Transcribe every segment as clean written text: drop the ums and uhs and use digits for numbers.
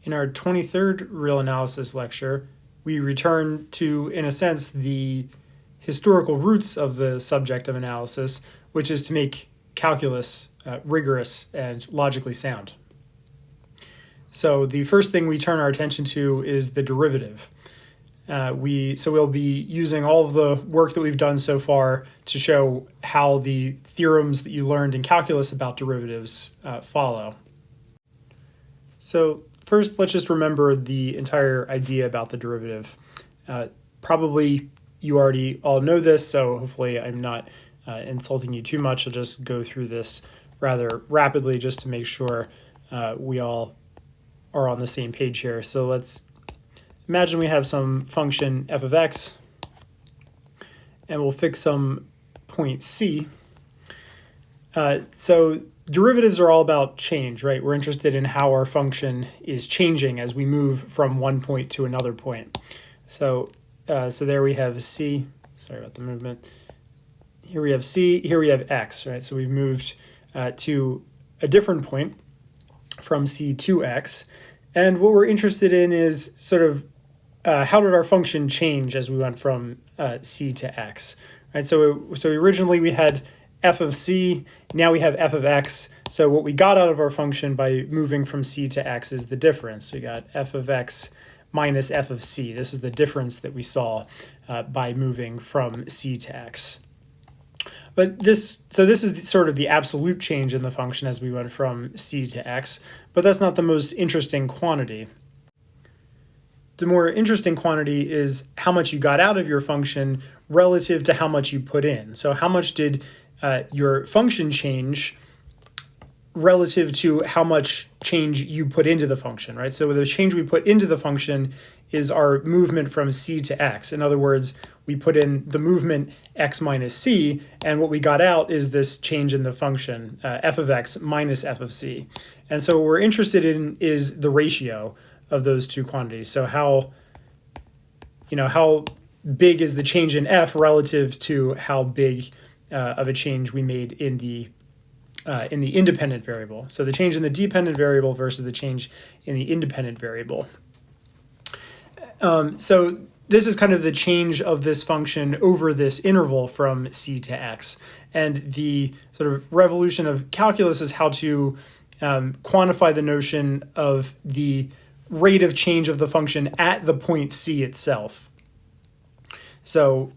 In our 23rd real analysis lecture, we return to, in a sense, the historical roots of the subject of analysis, which is to make calculus rigorous and logically sound. So the first thing we turn our attention to is the derivative. We'll be using all of the work that we've done so far to show how the theorems that you learned in calculus about derivatives follow. So first, let's just remember the entire idea about the derivative. Probably you already all know this, so hopefully I'm not insulting you too much. I'll just go through this rather rapidly just to make sure we all are on the same page here. So let's imagine we have some function f of x, and we'll fix some point c. So derivatives are all about change, right? We're interested in how our function is changing as we move from one point to another point. So there we have c. Sorry about the movement. Here we have c. Here we have x, right? So we've moved to a different point from c to x. And what we're interested in is sort of how did our function change as we went from c to x, right? So originally we had f of c, now we have f of x. So what we got out of our function by moving from c to x is the difference. We got f of x minus f of c. This is the difference that we saw by moving from c to x. But this is sort of the absolute change in the function as we went from c to x, but that's not the most interesting quantity. The more interesting quantity is how much you got out of your function relative to how much you put in. So how much did your function change relative to how much change you put into the function, right? So the change we put into the function is our movement from c to x. In other words, we put in the movement x minus c, and what we got out is this change in the function, f of x minus f of c. And so what we're interested in is the ratio of those two quantities. So how big is the change in f relative to how big of a change we made in the independent variable. So the change in the dependent variable versus the change in the independent variable. So this is kind of the change of this function over this interval from c to x. And the sort of revolution of calculus is how to quantify the notion of the rate of change of the function at the point c itself. So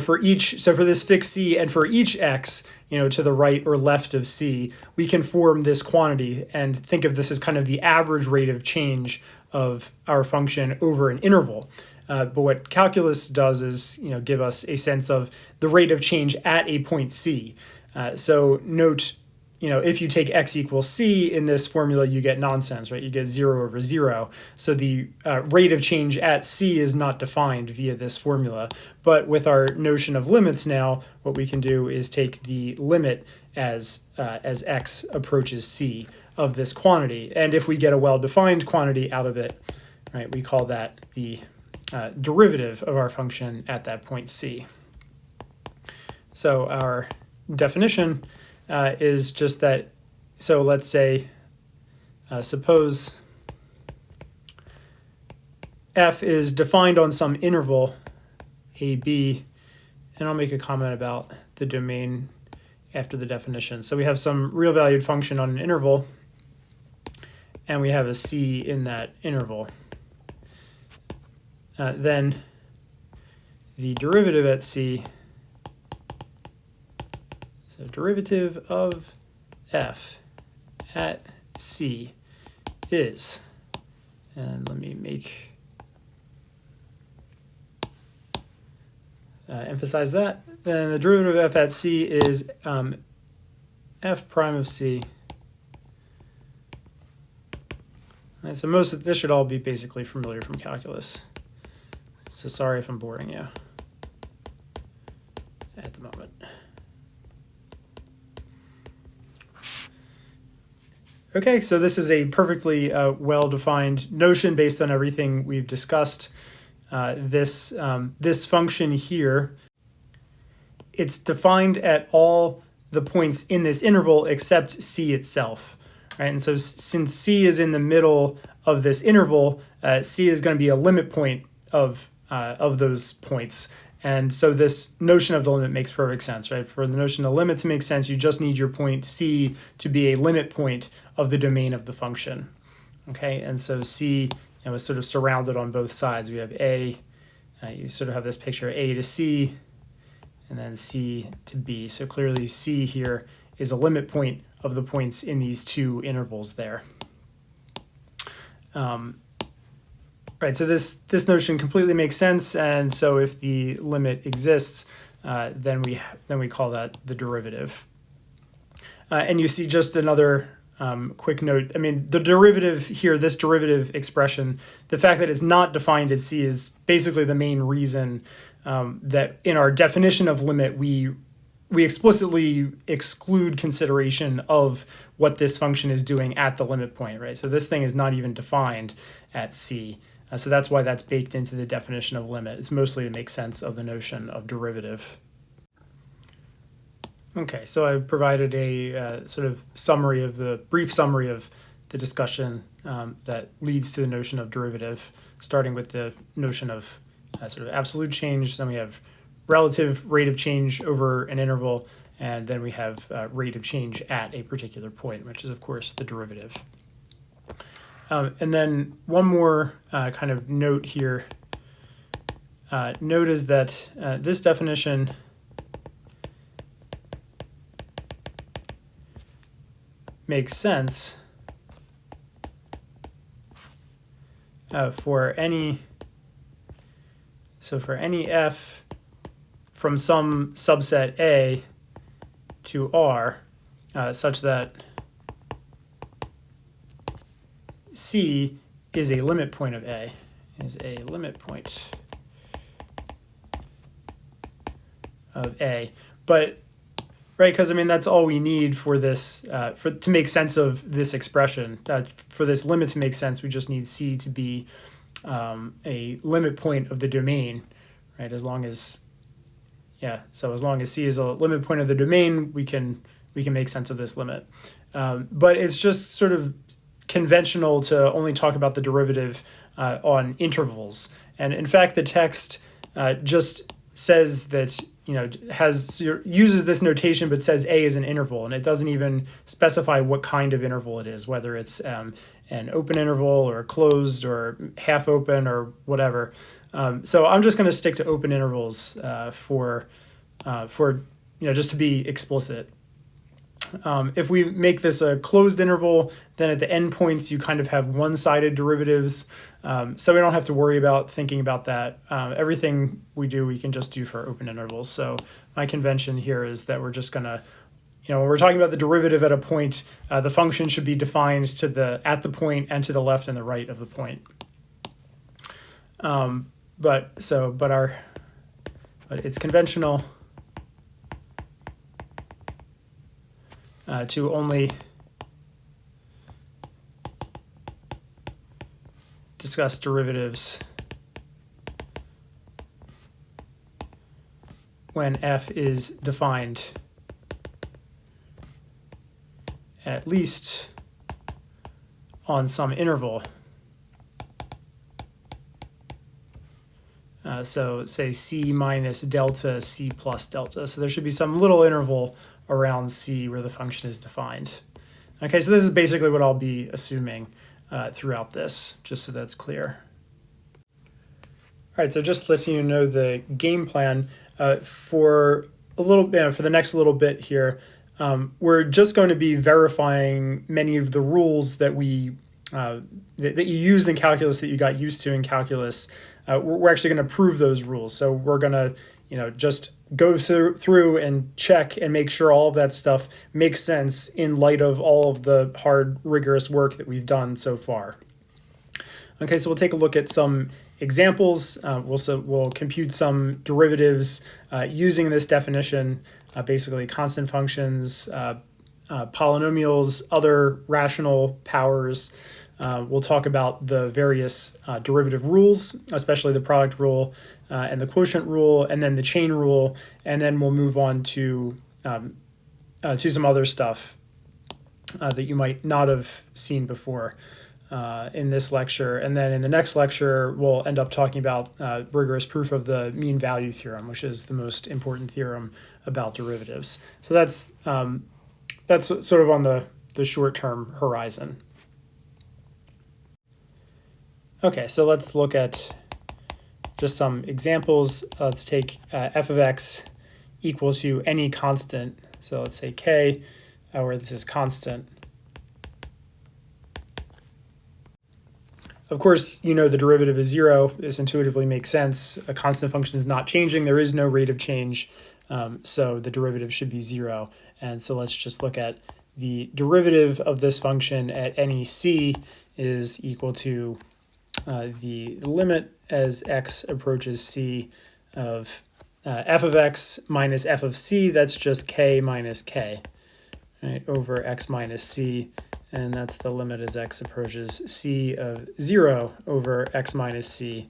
for this fixed c and for each x, to the right or left of c, we can form this quantity and think of this as kind of the average rate of change of our function over an interval. But what calculus does is, give us a sense of the rate of change at a point c. So note, if you take x equals c in this formula, you get nonsense, right? You get 0 over 0. So the rate of change at c is not defined via this formula. But with our notion of limits now, what we can do is take the limit as x approaches c of this quantity. And if we get a well-defined quantity out of it, right, we call that the derivative of our function at that point c. So our definition is just that. So let's say, suppose f is defined on some interval a, b, and I'll make a comment about the domain after the definition. So we have some real valued function on an interval, and we have a c in that interval. Then the derivative at c, so derivative of f at c is, and let me make emphasize that, then the derivative of f at c is f prime of c. And so most of this should all be basically familiar from calculus. So sorry if I'm boring you at the moment. Okay, so this is a perfectly well-defined notion based on everything we've discussed. This function here, it's defined at all the points in this interval except c itself, right? And so since c is in the middle of this interval, C is going to be a limit point of those points. And so this notion of the limit makes perfect sense, right? For the notion of the limit to make sense, you just need your point C to be a limit point of the domain of the function. Okay, and so C is sort of surrounded on both sides. We have A, you sort of have this picture A to C, and then C to B. So clearly C here is a limit point of the points in these two intervals there. Right, so this notion completely makes sense, and so if the limit exists, then we call that the derivative. And you see just another quick note. I mean, the derivative here, this derivative expression, the fact that it's not defined as C is basically the main reason that in our definition of limit we explicitly exclude consideration of what this function is doing at the limit point, right? So this thing is not even defined at C. So that's why that's baked into the definition of limit. It's mostly to make sense of the notion of derivative. Okay, so I provided a sort of brief summary of the discussion that leads to the notion of derivative, starting with the notion of sort of absolute change. Then we have relative rate of change over an interval, and then we have rate of change at a particular point, which is, of course, the derivative. And then one more kind of note here. Note is that this definition makes sense for any f from some subset A to R such that C is a limit point of A, is a limit point of A. But, right, because I mean, that's all we need for this, to make sense of this expression. For this limit to make sense, we just need C to be a limit point of the domain, right? As long as C is a limit point of the domain, we can make sense of this limit. But it's just sort of conventional to only talk about the derivative on intervals. And in fact, the text just says that, uses this notation, but says A is an interval, and it doesn't even specify what kind of interval it is, whether it's an open interval or closed or half open or whatever. So I'm just going to stick to open intervals for just to be explicit. If we make this a closed interval, then at the endpoints you kind of have one-sided derivatives, so we don't have to worry about thinking about that. Everything we can just do for open intervals. So my convention here is that we're just going to, when we're talking about the derivative at a point, the function should be defined at the point and to the left and the right of the point. But it's conventional to only discuss derivatives when f is defined at least on some interval. So say C minus delta, C plus delta. So there should be some little interval around C where the function is defined. Okay, so this is basically what I'll be assuming throughout this, just so that's clear. All right, so just letting you know the game plan for the next little bit here. We're just going to be verifying many of the rules that that you used in calculus, that you got used to in calculus. We're actually going to prove those rules. So we're going to just go through and check and make sure all of that stuff makes sense in light of all of the hard, rigorous work that we've done so far. Okay, so we'll take a look at some examples. We'll compute some derivatives using this definition, basically constant functions, polynomials, other rational powers. We'll talk about the various derivative rules, especially the product rule and the quotient rule, and then the chain rule, and then we'll move on to some other stuff that you might not have seen before. in this lecture. And then in the next lecture, we'll end up talking about rigorous proof of the mean value theorem, which is the most important theorem about derivatives. So that's sort of on the short-term horizon. Okay, so let's look at just some examples. Let's take f of x equal to any constant. So let's say k, where this is constant. Of course, you know the derivative is 0. This intuitively makes sense. A constant function is not changing. There is no rate of change, so the derivative should be 0. And so let's just look at the derivative of this function at any c is equal to the limit as x approaches c of f of x minus f of c. That's just k minus k, right, over x minus c. And that's the limit as x approaches c of 0 over x minus c.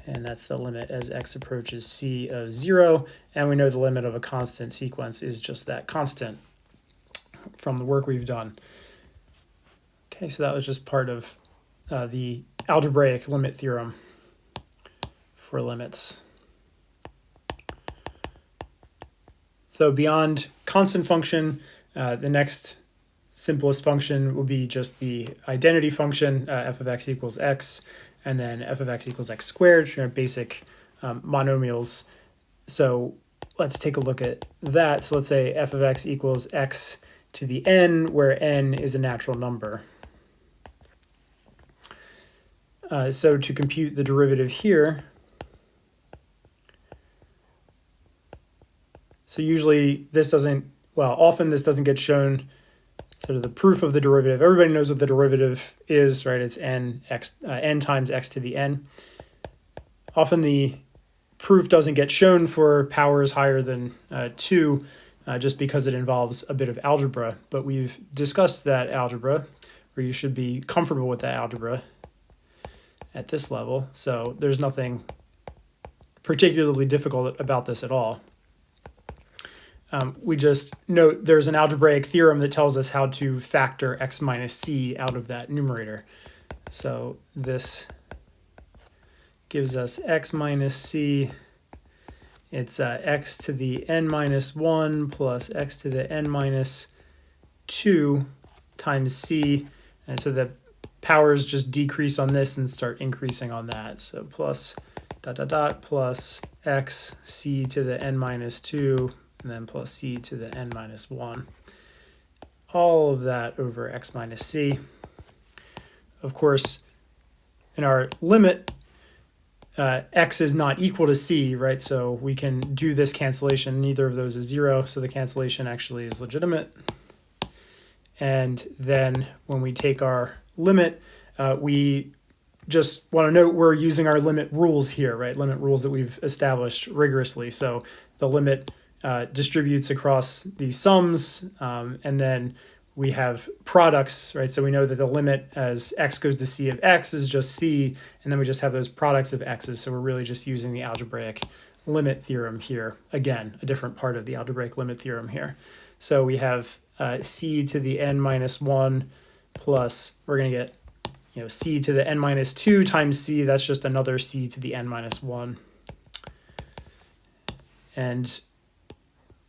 And that's the limit as x approaches c of 0. And we know the limit of a constant sequence is just that constant from the work we've done. Okay, so that was just part of the algebraic limit theorem for limits. So beyond constant function, the next simplest function will be just the identity function, f of x equals x, and then f of x equals x squared, basic monomials. So let's take a look at that. So let's say f of x equals x to the n, where n is a natural number. So to compute the derivative here, so usually this doesn't, well, often this doesn't get shown. Sort of the proof of the derivative. Everybody knows what the derivative is, right? It's n times x to the n. Often the proof doesn't get shown for powers higher than 2, just because it involves a bit of algebra. But we've discussed that algebra, or you should be comfortable with that algebra at this level. So there's nothing particularly difficult about this at all. We just note there's an algebraic theorem that tells us how to factor x minus c out of that numerator. So this gives us x minus c. It's x to the n minus 1 plus x to the n minus 2 times c. And so the powers just decrease on this and start increasing on that. So plus dot dot dot plus x c to the n minus 2 and then plus c to the n minus 1. All of that over x minus c. Of course, in our limit, x is not equal to c, right? So we can do this cancellation. Neither of those is 0, so the cancellation actually is legitimate. And then when we take our limit, we just want to note we're using our limit rules here, right? Limit rules that we've established rigorously. So the limit distributes across these sums, and then we have products, right? So we know that the limit as x goes to c of x is just c, and then we just have those products of x's. So we're really just using the algebraic limit theorem here. Again, a different part of the algebraic limit theorem here. So we have c to the n minus 1 plus, we're going to get c to the n minus 2 times c. That's just another c to the n minus 1. And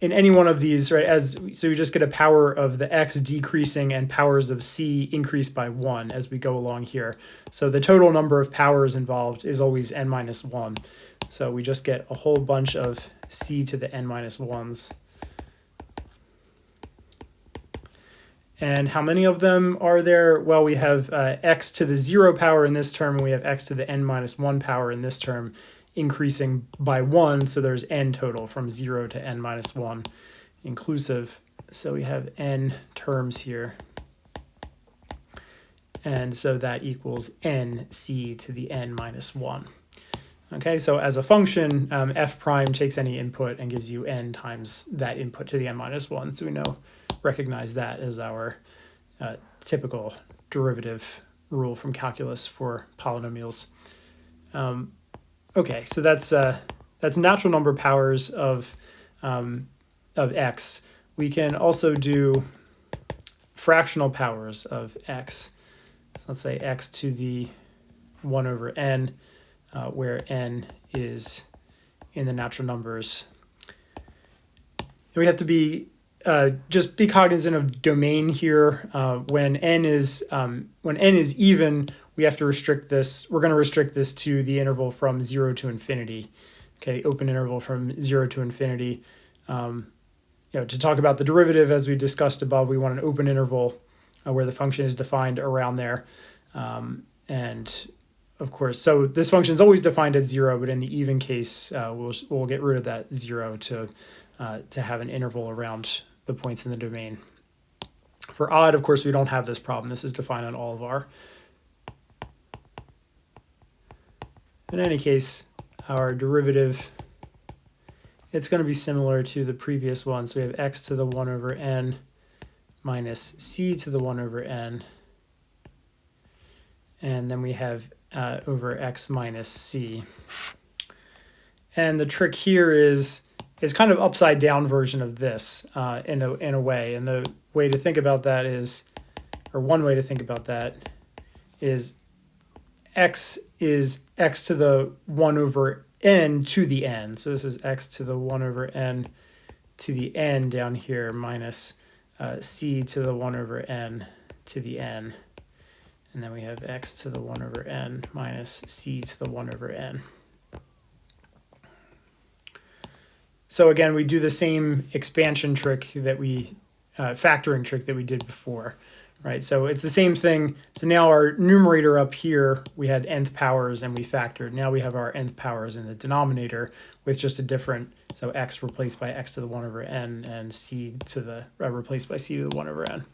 in any one of these, right, so we just get a power of the x decreasing and powers of c increase by 1 as we go along here. So the total number of powers involved is always n minus 1. So we just get a whole bunch of c to the n minus 1s. And how many of them are there? Well, we have x to the 0 power in this term, and we have x to the n minus 1 power in this term, increasing by 1, so there's n total from 0 to n minus 1 inclusive. So we have n terms here. And so that equals nc to the n minus 1. Okay, so as a function, f prime takes any input and gives you n times that input to the n minus 1. So we recognize that as our typical derivative rule from calculus for polynomials. Okay, so that's natural number powers of x. We can also do fractional powers of x. So let's say x to the 1 over n, where n is in the natural numbers. And we have to be just be cognizant of domain here. When n is even, we have to restrict this. We're going to restrict this to the interval from 0 to infinity. Okay, open interval from 0 to infinity. To talk about the derivative, as we discussed above, we want an open interval where the function is defined around there. And of course, so this function is always defined as 0, but in the even case, we'll get rid of that 0 to have an interval around the points in the domain. For odd, of course, we don't have this problem. This is defined on all of our. In any case, our derivative, it's going to be similar to the previous one. So we have x to the 1 over n minus c to the 1 over n. And then we have over x minus c. And the trick here is kind of upside down version of this in a way. And the way to think about that is, or one way to think about that is x to the 1 over n to the n. So this is x to the 1 over n to the n down here minus c to the 1 over n to the n. And then we have x to the 1 over n minus c to the 1 over n. So again, we do the same expansion trick that factoring trick that we did before, right? So it's the same thing. So now our numerator up here, we had nth powers and we factored. Now we have our nth powers in the denominator with just a different, so x replaced by x to the 1 over n and c to the, replaced by c to the 1 over n.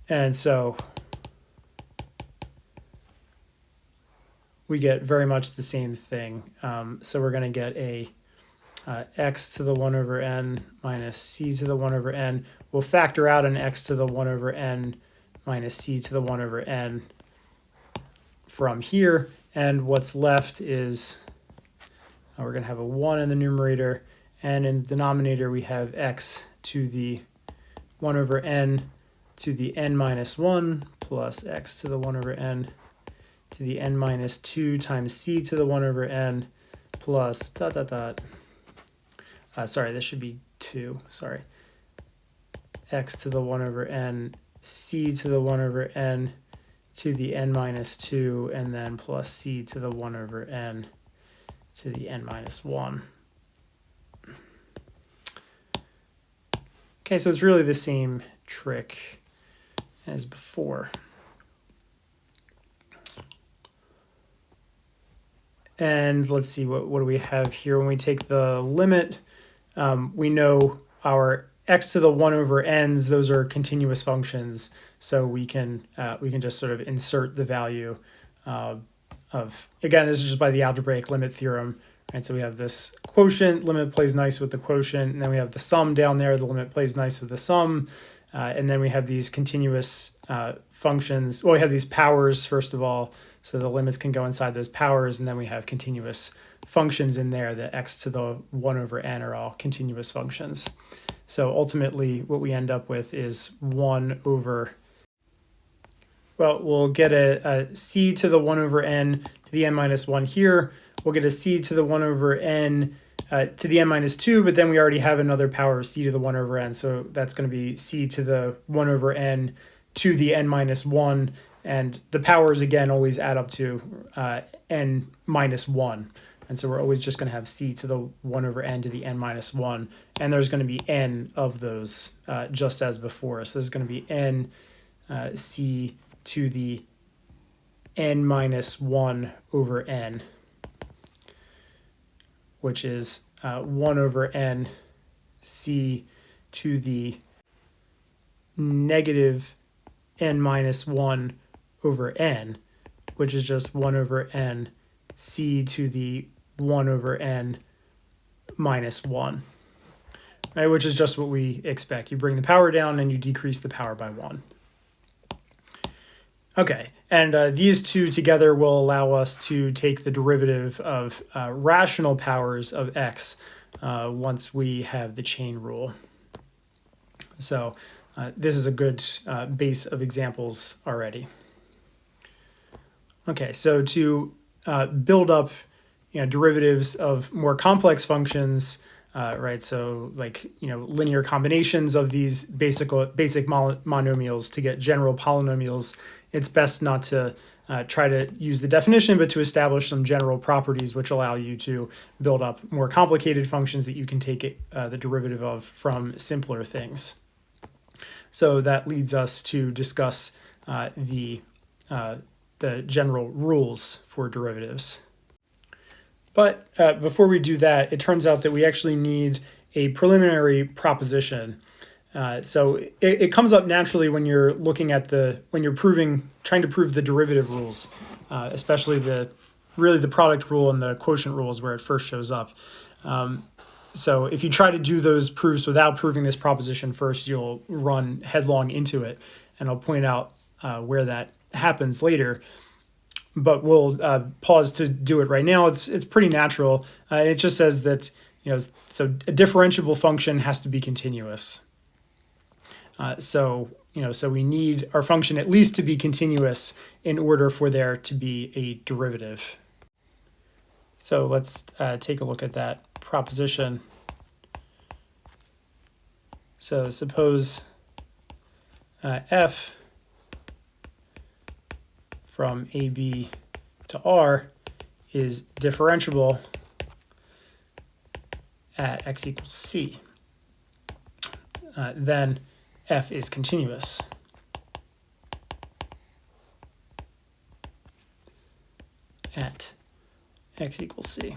And so we get very much the same thing. So we're going to get a x to the 1 over n minus c to the 1 over n. We'll factor out an x to the 1 over n minus c to the 1 over n from here. And what's left is we're going to have a 1 in the numerator. And in the denominator, we have x to the 1 over n to the n minus 1 plus x to the 1 over n to the n minus 2 times c to the 1 over n plus dot dot dot. Sorry, this should be 2. Sorry. X to the 1 over n, c to the 1 over n to the n minus 2, and then plus c to the 1 over n to the n minus 1. Okay, so it's really the same trick as before. And let's see, what do we have here? When we take the limit, we know our x to the 1 over n's, those are continuous functions. So we can just sort of insert the value of, again, this is just by the algebraic limit theorem. Right? So we have this quotient, limit plays nice with the quotient, and then we have the sum down there, the limit plays nice with the sum. And then we have these continuous functions. Well, we have these powers, first of all, so the limits can go inside those powers, and then we have continuous functions in there. The x to the 1 over n are all continuous functions. So ultimately, what we end up with is 1 over, well, we'll get a c to the 1 over n to the n minus 1 here. We'll get a c to the 1 over n to the n minus 2, but then we already have another power of c to the 1 over n. So that's going to be c to the 1 over n to the n minus 1. And the powers, again, always add up to n minus 1. And so we're always just going to have c to the 1 over n to the n minus 1. And there's going to be n of those just as before. So there's going to be n c to the n minus 1 over n, which is 1 over n c to the negative n minus 1 over n, which is just 1 over n c to the 1 over n minus 1, right? Which is just what we expect. You bring the power down and you decrease the power by 1. Okay, and these two together will allow us to take the derivative of rational powers of x once we have the chain rule. So this is a good base of examples already. Okay, so to build up derivatives of more complex functions, right? So like linear combinations of these basic monomials to get general polynomials, it's best not to try to use the definition, but to establish some general properties which allow you to build up more complicated functions that you can take the derivative of from simpler things. So that leads us to discuss the general rules for derivatives. But before we do that, it turns out that we actually need a preliminary proposition. So it comes up naturally when you're looking at trying to prove the derivative rules, especially the product rule and the quotient rule is where it first shows up. So if you try to do those proofs without proving this proposition first, you'll run headlong into it. And I'll point out where that happens later. But we'll pause to do it right now. It's pretty natural. It just says that so a differentiable function has to be continuous. So we need our function at least to be continuous in order for there to be a derivative. So let's take a look at that proposition. So suppose f from AB to R is differentiable at x equals c. Then f is continuous. At x equals c.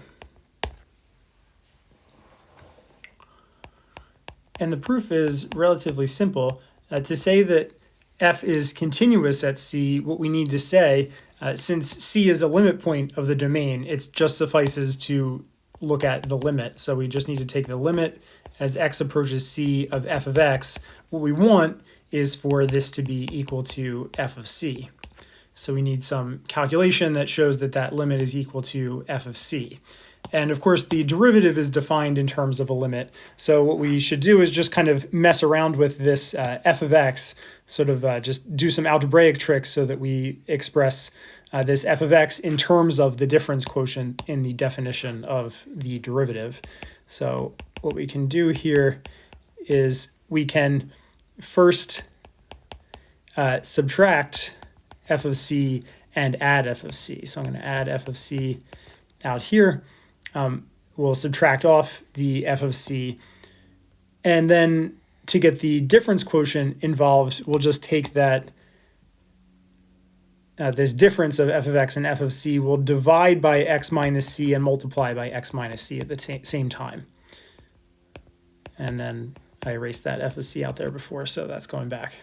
And the proof is relatively simple. To say that f is continuous at c, what we need to say, since c is a limit point of the domain, it just suffices to look at the limit. So we just need to take the limit as x approaches c of f of x. What we want is for this to be equal to f of c. So we need some calculation that shows that that limit is equal to f of c. And of course, the derivative is defined in terms of a limit. So what we should do is just kind of mess around with this f of x, sort of just do some algebraic tricks so that we express this f of x in terms of the difference quotient in the definition of the derivative. So what we can do here is we can first subtract f of c and add f of c. So I'm going to add f of c out here. We'll subtract off the f of c. And then to get the difference quotient involved, we'll just take that this difference of f of x and f of c, we'll divide by x minus c and multiply by x minus c at the same time. And then I erased that f of c out there before, so that's going back.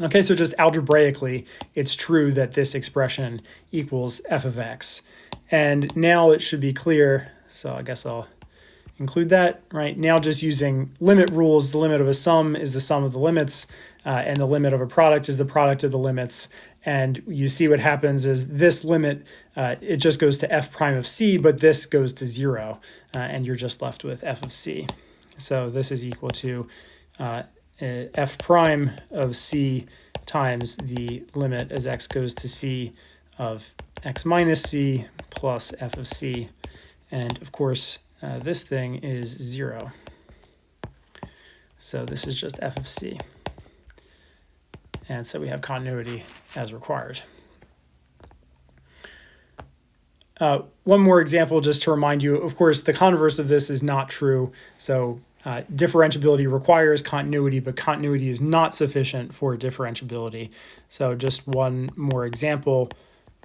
Okay, so just algebraically, it's true that this expression equals f of x. And now it should be clear, so I guess I'll include that, right? Now just using limit rules, the limit of a sum is the sum of the limits, and the limit of a product is the product of the limits. And you see what happens is this limit, it just goes to f prime of c, but this goes to 0, and you're just left with f of c. So this is equal to f prime of c times the limit as x goes to c of x minus c plus f of c. And of course, this thing is 0. So this is just f of c. And so we have continuity as required. One more example just to remind you, of course, the converse of this is not true. So differentiability requires continuity, but continuity is not sufficient for differentiability. So just one more example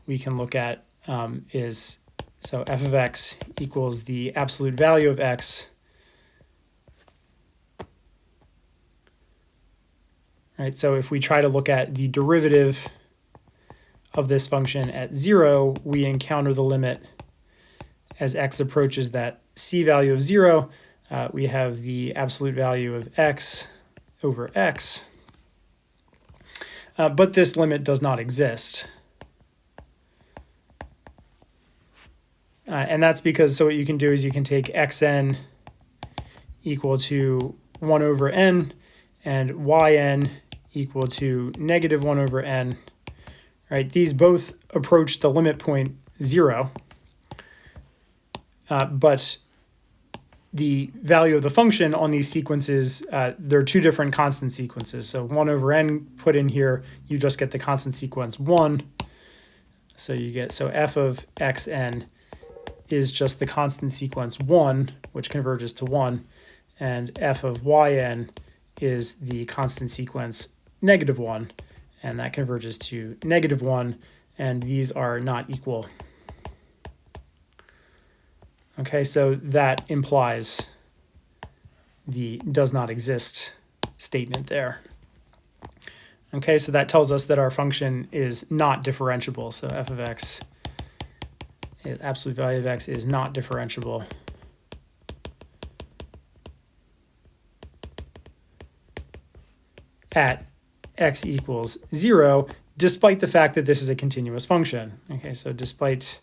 we can look at is, so f of x equals the absolute value of x. Right, so if we try to look at the derivative of this function at 0, we encounter the limit as x approaches that c value of 0. We have the absolute value of x over x. But this limit does not exist. And that's because, so what you can do is you can take xn equal to 1 over n, and yn equal to negative 1 over n, right? These both approach the limit point 0, but the value of the function on these sequences, they're two different constant sequences. So 1 over n put in here, you just get the constant sequence 1. So f of xn is just the constant sequence 1, which converges to 1, and f of yn is the constant sequence negative 1, and that converges to negative 1, and these are not equal. Okay, so that implies the does not exist statement there. Okay, so that tells us that our function is not differentiable. So f of x, absolute value of x, is not differentiable. At x equals 0, despite the fact that this is a continuous function. Okay, so despite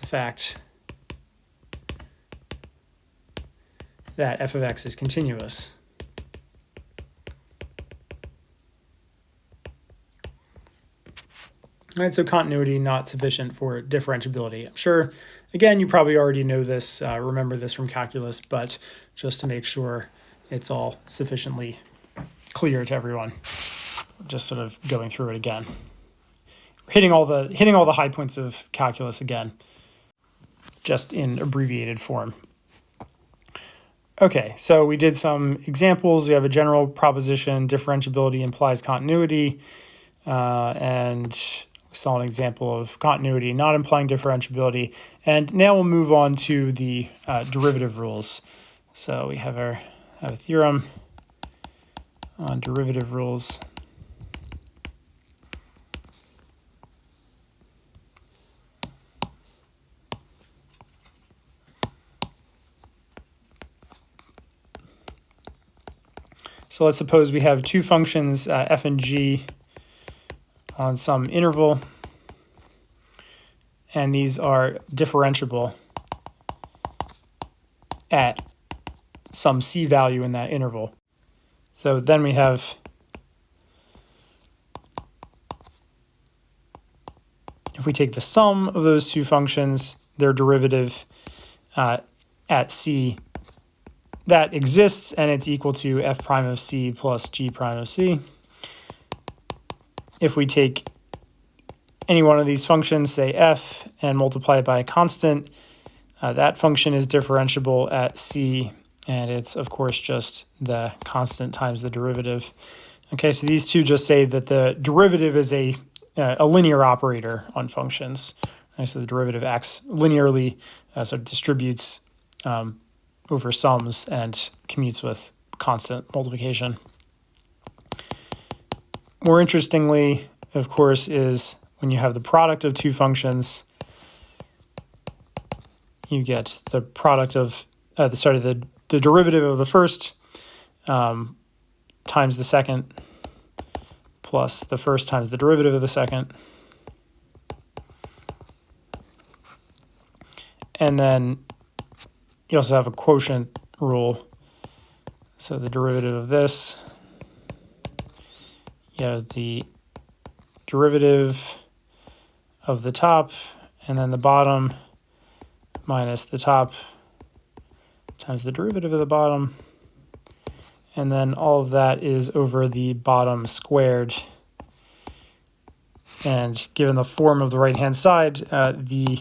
the fact that f of x is continuous. All right, so continuity not sufficient for differentiability. I'm sure, again, you probably already know this, remember this from calculus, but just to make sure it's all sufficiently clear to everyone, just sort of going through it again. Hitting all the high points of calculus again, just in abbreviated form. Okay, so we did some examples. We have a general proposition, differentiability implies continuity, and we saw an example of continuity not implying differentiability. And now we'll move on to the derivative rules. So we have a theorem on derivative rules. So let's suppose we have two functions, f and g, on some interval, and these are differentiable at some c value in that interval. So then we have if we take the sum of those two functions, their derivative at c, that exists, and it's equal to f prime of c plus g prime of c. If we take any one of these functions, say f, and multiply it by a constant, that function is differentiable at c, and it's, of course, just the constant times the derivative. Okay, so these two just say that the derivative is a linear operator on functions. Okay, so the derivative acts linearly, so it distributes over sums and commutes with constant multiplication. More interestingly, of course, is when you have the product of two functions, you get the product of the derivative of the first times the second plus the first times the derivative of the second. And then you also have a quotient rule. So the derivative of this, you have the derivative of the top and then the bottom minus the top times the derivative of the bottom. And then all of that is over the bottom squared. And given the form of the right-hand side, the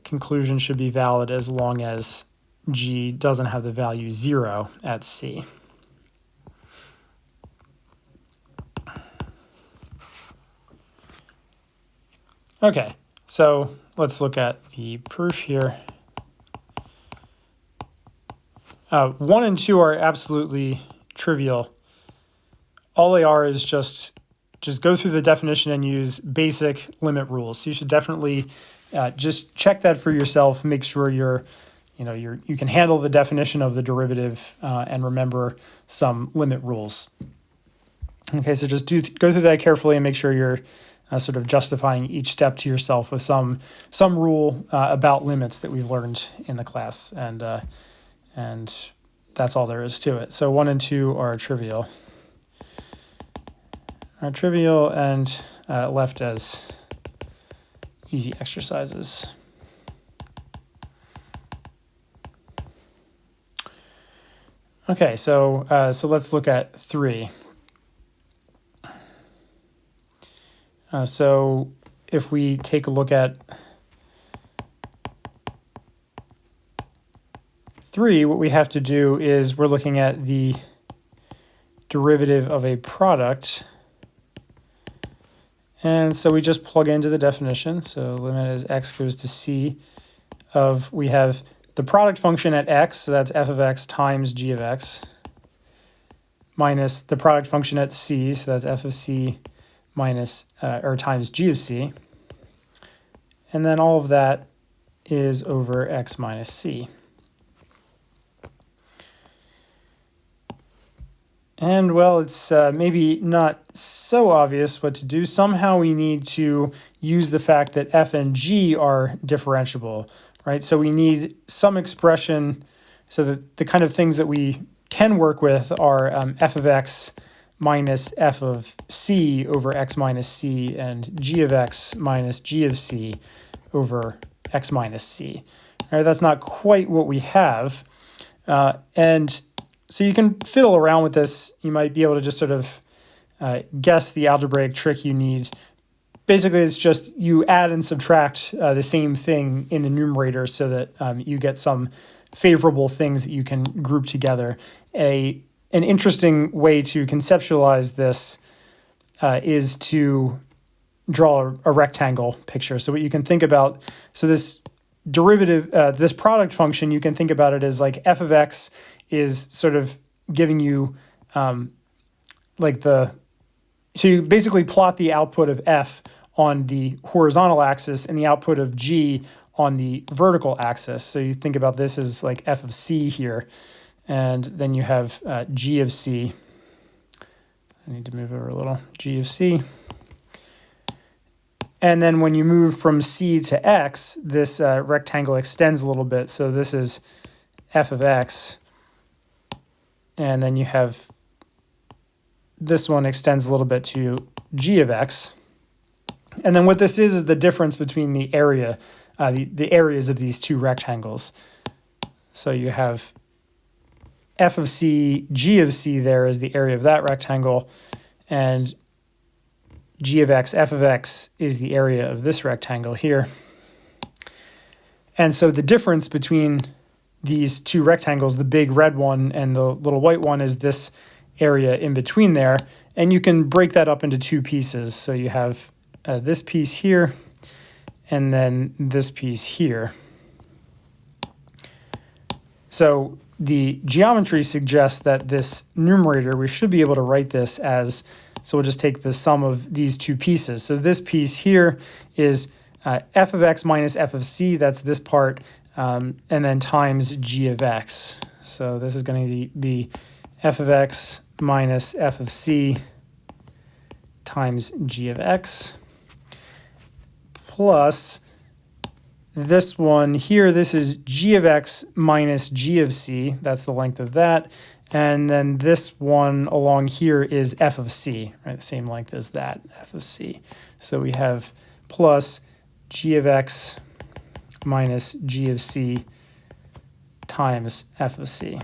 conclusion should be valid as long as g doesn't have the value 0 at c. Okay, so let's look at the proof here. 1 and 2 are absolutely trivial. All they are is just go through the definition and use basic limit rules. So you should definitely just check that for yourself. Make sure you can handle the definition of the derivative and remember some limit rules. Okay, so just go through that carefully and make sure you're sort of justifying each step to yourself with some rule about limits that we've learned in the class, and that's all there is to it. So 1 and 2 are trivial. And left as easy exercises. Okay, so let's look at 3. So if we take a look at 3, what we have to do is we're looking at the derivative of a product. And so we just plug into the definition. So limit as x goes to c of, we have the product function at x, so that's f of x times g of x, minus the product function at c, so that's f of c minus or times g of c. And then all of that is over x minus c. And well, it's maybe not so obvious what to do. Somehow we need to use the fact that f and g are differentiable, right? So we need some expression so that the kind of things that we can work with are f of x minus f of c over x minus c and g of x minus g of c over x minus c. All right, that's not quite what we have. And so you can fiddle around with this. You might be able to just sort of guess the algebraic trick you need. Basically, it's just you add and subtract the same thing in the numerator so that you get some favorable things that you can group together. An interesting way to conceptualize this is to draw a rectangle picture. So what you can think about, so this derivative, this product function, you can think about it as like f of x is sort of giving you so you basically plot the output of f on the horizontal axis and the output of g on the vertical axis. So you think about this as like f of c here, and then you have g of c. I need to move over a little. G of c. And then when you move from c to x, this rectangle extends a little bit. So this is f of x. And then you have this one extends a little bit to g of x. And then what this is the difference between the area, the areas of these two rectangles. So you have f of c, g of c there is the area of that rectangle, and g of x, f of x is the area of this rectangle here. And so the difference between these two rectangles, the big red one and the little white one, is this area in between there. And you can break that up into two pieces. So you have this piece here and then this piece here. So the geometry suggests that this numerator, we should be able to write this as, so we'll just take the sum of these two pieces. So this piece here is f of x minus f of c, that's this part, and then times g of x. So this is going to be f of x minus f of c times g of x, plus this one here, this is g of x minus g of c, that's the length of that, and then this one along here is f of c, right, the same length as that, f of c. So we have plus g of x minus g of c times f of c.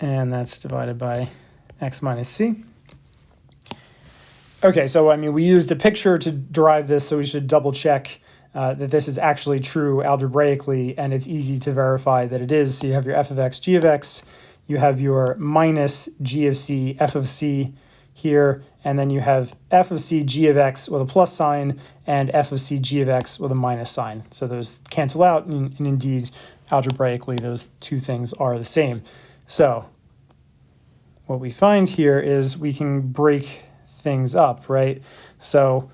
And that's divided by x minus c. Okay, so I mean, we used a picture to derive this, so we should double check that this is actually true algebraically, and it's easy to verify that it is. So you have your f of x, g of x, you have your minus g of c, f of c here, and then you have f of c, g of x with a plus sign, and f of c, g of x with a minus sign. So those cancel out, and indeed, algebraically, those two things are the same. So what we find here is we can break things up, right? So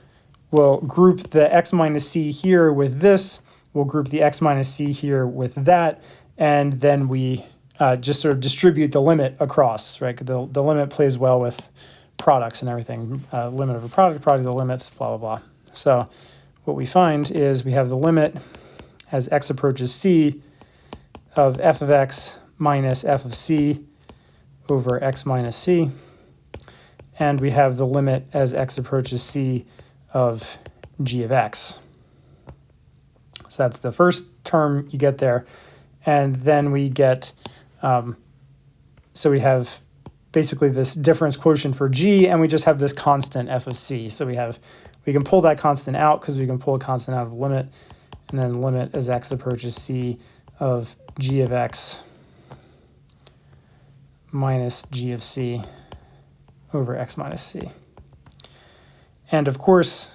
we'll group the x minus c here with this, we'll group the x minus c here with that, and then we just sort of distribute the limit across, right? The limit plays well with products and everything. Limit of a product of the limits, blah, blah, blah. So what we find is we have the limit as x approaches c of f of x minus f of c over x minus c. And we have the limit as x approaches c of g of x. So that's the first term you get there. And then we get, so we have basically this difference quotient for g, and we just have this constant f of c. So we can pull that constant out because we can pull a constant out of the limit, and then the limit as x approaches c of g of x minus g of c over x minus c. And of course,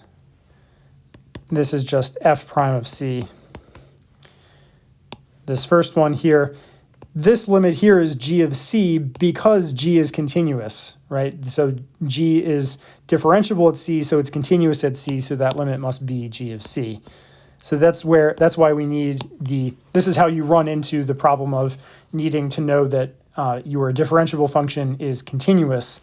this is just f prime of c. This first one here, this limit here is g of c because g is continuous, right? So g is differentiable at c, so it's continuous at c, so that limit must be g of c. So that's why we need this is how you run into the problem of needing to know that your differentiable function is continuous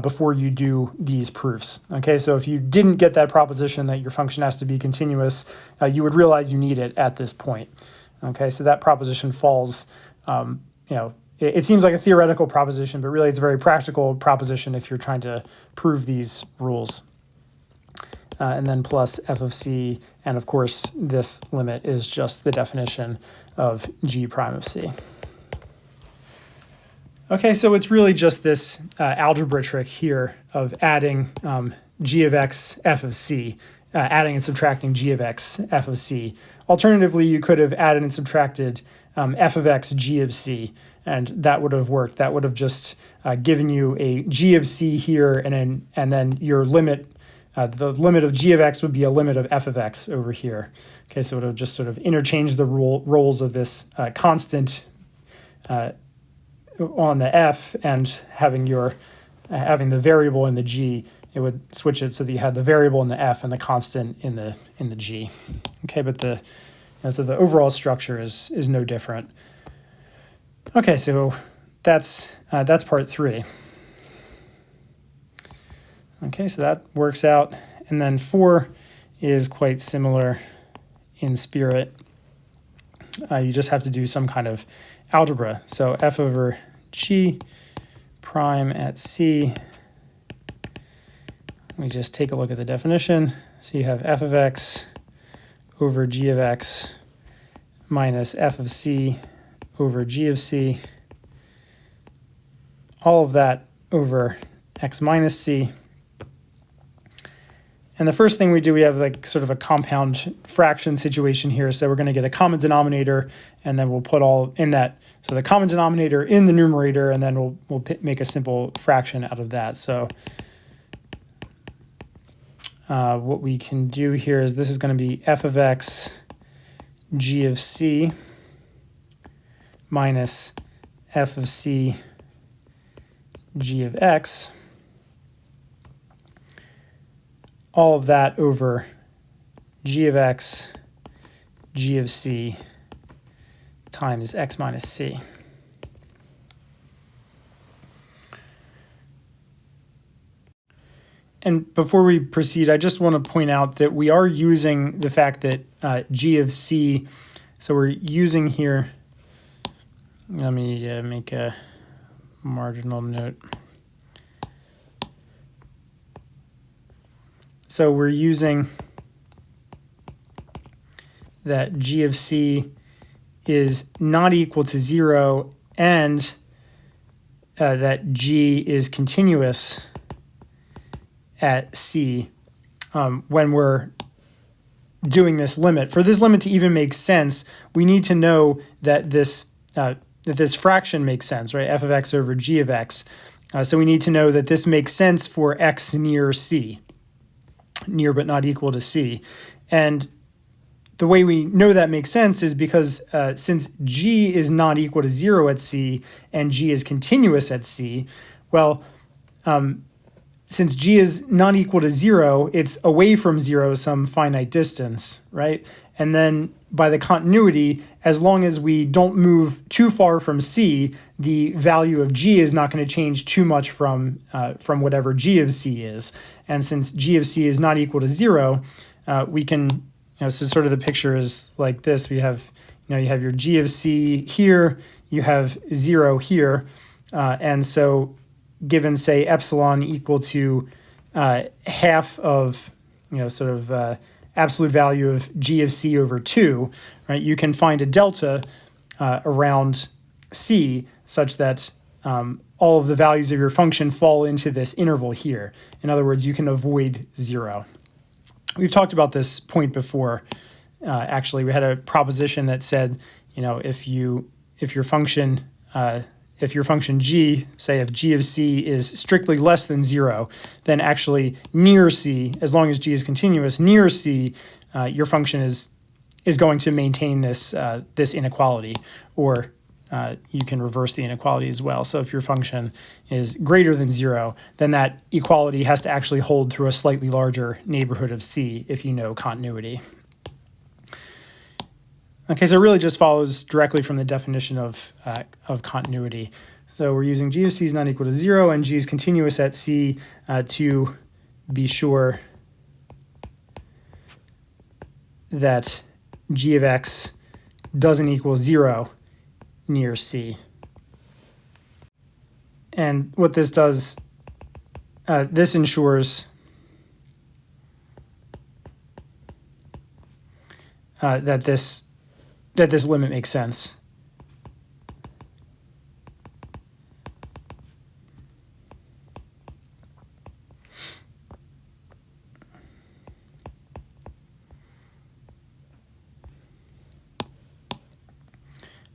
before you do these proofs. Okay, so if you didn't get that proposition that your function has to be continuous, you would realize you need it at this point. Okay, so that proposition falls, it seems like a theoretical proposition, but really it's a very practical proposition if you're trying to prove these rules. And then plus f of c, and of course this limit is just the definition of g prime of c. Okay, so it's really just this algebra trick here of adding g of x f of c, adding and subtracting g of x f of c. Alternatively, you could have added and subtracted f of x g of c, and that would have worked. That would have just given you a g of c here, and then your limit, the limit of g of x would be a limit of f of x over here. Okay, so it would have just sort of interchanged the roles of this constant on the f and having the variable in the g. It would switch it so that you had the variable in the f and the constant in the g. Okay, but so the overall structure is no different. Okay, so that's part 3. Okay, so that works out, and then 4 is quite similar in spirit. You just have to do some kind of algebra. So f over g prime at c. We just take a look at the definition. So you have f of x over g of x minus f of c over g of c. All of that over x minus c. And the first thing we do, we have like sort of a compound fraction situation here. So we're going to get a common denominator, and then we'll put all in that. So the common denominator in the numerator, and then we'll make a simple fraction out of that. So what we can do here is this is going to be f of x g of c minus f of c g of x. All of that over g of x g of c times x minus c. And before we proceed, I just want to point out that we are using the fact that g of c, so we're using here, let me make a marginal note. So we're using that g of c is not equal to 0 and that g is continuous at c when we're doing this limit. For this limit to even make sense, we need to know that this fraction makes sense, right? F of x over g of x. So we need to know that this makes sense for x near c, near but not equal to c. And the way we know that makes sense is because since g is not equal to 0 at c and g is continuous at c, well, since g is not equal to 0, it's away from 0 some finite distance, right? And then by the continuity, as long as we don't move too far from c, the value of g is not going to change too much from whatever g of c is. And since g of c is not equal to 0, we can, so sort of the picture is like this. We have, you have your g of c here, you have 0 here, and so given, say, epsilon equal to half of, absolute value of g of c over 2, right, you can find a delta around c such that all of the values of your function fall into this interval here. In other words, you can avoid 0. We've talked about this point before. Actually, we had a proposition that said, if your function g, say if g of c is strictly less than 0, then actually near c, as long as g is continuous, near c, your function is going to maintain this inequality, or you can reverse the inequality as well. So if your function is greater than 0, then that equality has to actually hold through a slightly larger neighborhood of c if you know continuity. Okay, so it really just follows directly from the definition of continuity. So we're using g of c is not equal to 0, and g is continuous at c to be sure that g of x doesn't equal 0 near c. And what this does, this ensures that this limit makes sense.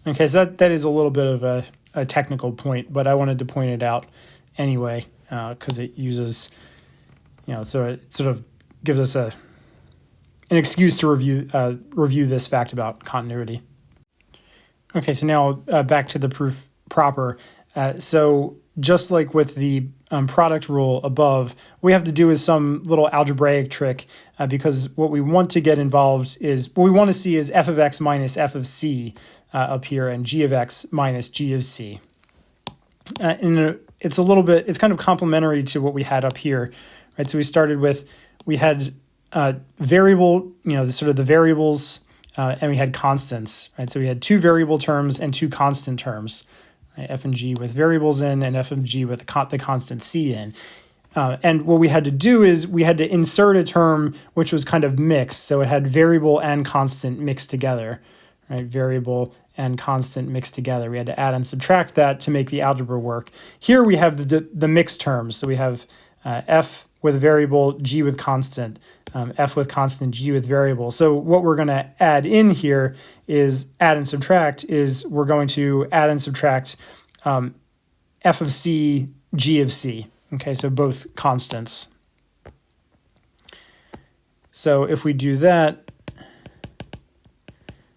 Okay, so that is a little bit of a technical point, but I wanted to point it out anyway, because it uses, so it sort of gives us an excuse to review this fact about continuity. Okay, so now back to the proof proper. So just like with the product rule above, what we have to do is some little algebraic trick, because what we want to get involved is, what we want to see is f of x minus f of c up here, and g of x minus g of c. And it's it's kind of complementary to what we had up here, right? So we had variable, the variables, and we had constants, right? So we had two variable terms and two constant terms, right? F and g with variables in, and f and g with the constant c in. And what we had to do is we had to insert a term which was kind of mixed. So it had variable and constant mixed together, right? Variable and constant mixed together. We had to add and subtract that to make the algebra work. Here we have the mixed terms. So we have f with variable, g with constant, f with constant, g with variable. So what we're going to add in here is we're going to add and subtract f of c, g of c. Okay, so both constants. So if we do that,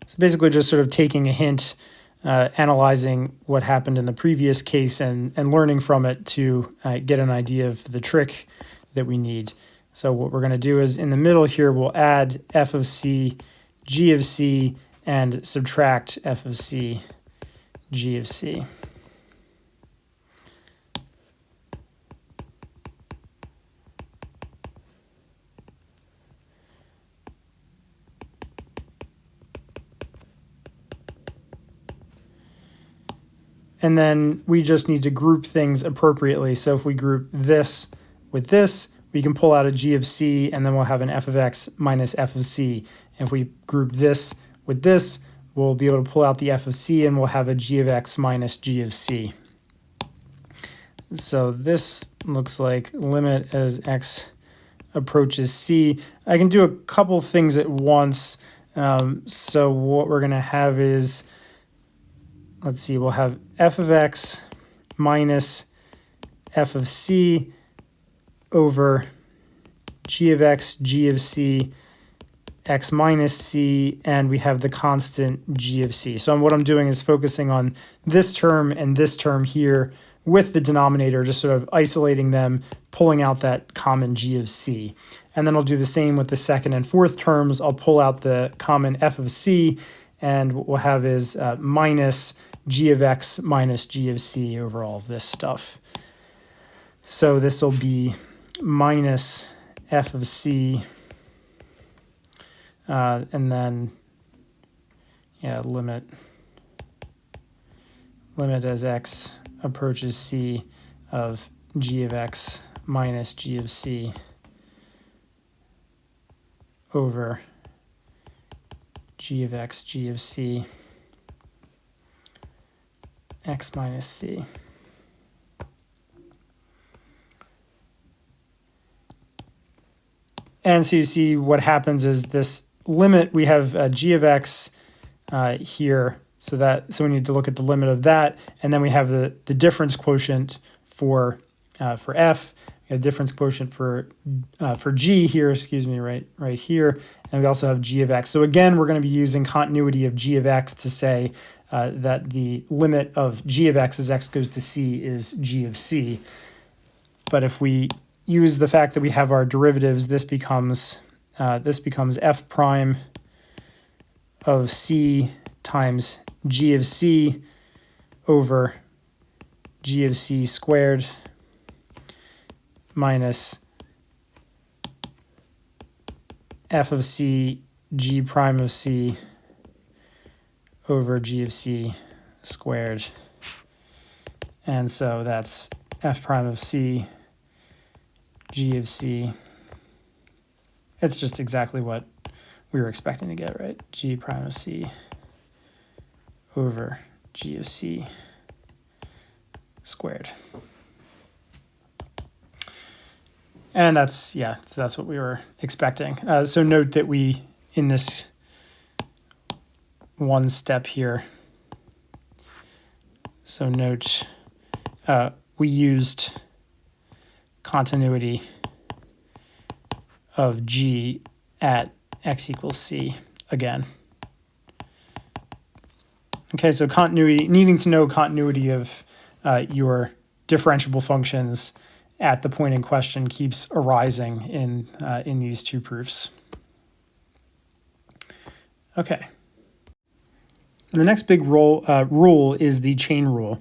so basically just sort of taking a hint, analyzing what happened in the previous case and learning from it to get an idea of the trick that we need. So what we're going to do is in the middle here, we'll add f of c, g of c, and subtract f of c, g of c. And then we just need to group things appropriately. So if we group this with this, we can pull out a g of c, and then we'll have an f of x minus f of c. And if we group this with this, we'll be able to pull out the f of c, and we'll have a g of x minus g of c. So this looks like limit as x approaches c. I can do a couple things at once. So what we're going to have is, let's see, we'll have f of x minus f of c over g of x, g of c, x minus c, and we have the constant g of c. So what I'm doing is focusing on this term and this term here with the denominator, just sort of isolating them, pulling out that common g of c. And then I'll do the same with the second and fourth terms. I'll pull out the common f of c, and what we'll have is minus g of x minus g of c over all of this stuff. So this will be minus f of c, and then yeah, limit as x approaches c of g of x minus g of c over g of x, g of c, x minus c. And so you see what happens is this limit, we have g of x here, so we need to look at the limit of that, and then we have the difference quotient for f, we have difference quotient for g here, excuse me, right here, and we also have g of x. So again, we're going to be using continuity of g of x to say that the limit of g of x as x goes to c is g of c. But if we use the fact that we have our derivatives, this becomes f prime of c times g of c over g of c squared minus f of c g prime of c over g of c squared. And so that's f prime of c g of c. It's just exactly what we were expecting to get, right? G prime of c over g of c squared. And that's what we were expecting. So note that we, in this one step here, so note we used continuity of g at x equals c again. Okay, so continuity, needing to know continuity of your differentiable functions at the point in question keeps arising in these two proofs. Okay. The next big rule is the chain rule.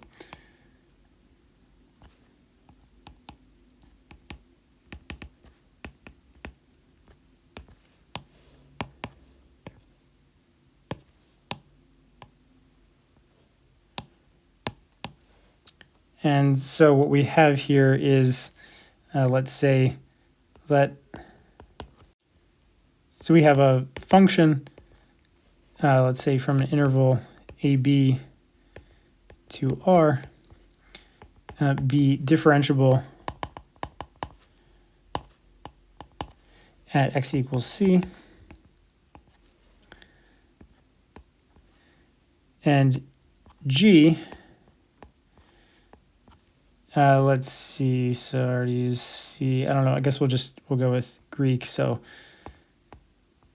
And so what we have here is, let's say that, so we have a function, let's say from an interval AB to R, be differentiable at x equals c, and g, let's see, so I already use C, I don't know, I guess we'll go with Greek. So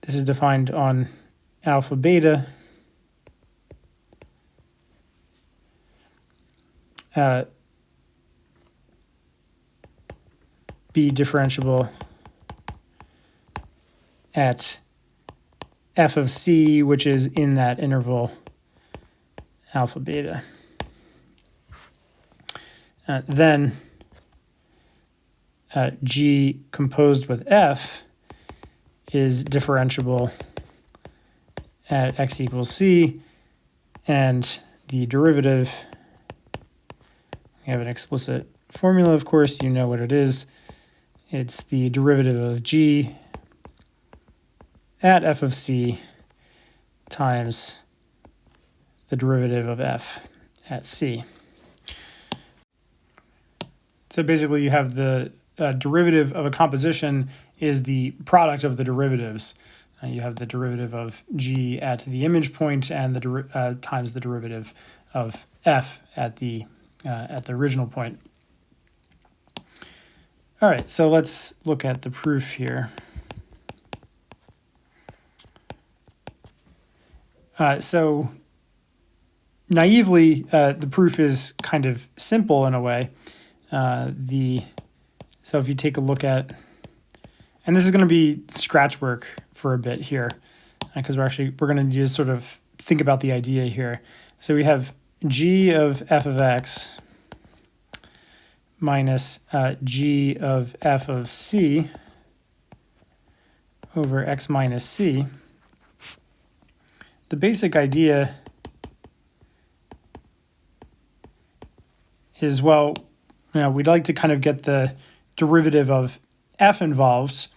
this is defined on alpha beta, be differentiable at f of c, which is in that interval alpha beta. Then g composed with f is differentiable at x equals c, and the derivative, we have an explicit formula, of course, you know what it is. It's the derivative of g at f of c times the derivative of f at c. So basically you have the derivative of a composition is the product of the derivatives. You have the derivative of g at the image point and the times the derivative of f at the original point. All right, so let's look at the proof here. So naively, the proof is kind of simple in a way. So if you take a look at, and this is going to be scratch work for a bit here, because we're going to just sort of think about the idea here. So we have g of f of x minus g of f of c over x minus c. the basic idea is, well, we'd like to kind of get the derivative of f involved.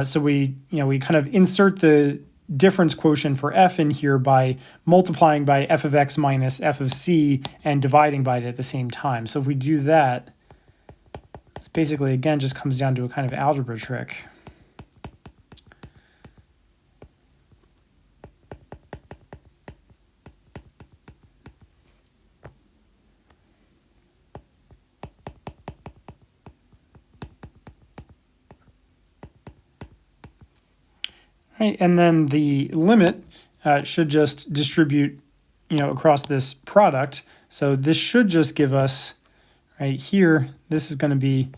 So we kind of insert the difference quotient for f in here by multiplying by f of x minus f of c and dividing by it at the same time. So if we do that, it's basically, again, just comes down to a kind of algebra trick. Right, and then the limit should just distribute, across this product. So this should just give us, right here, this is going to be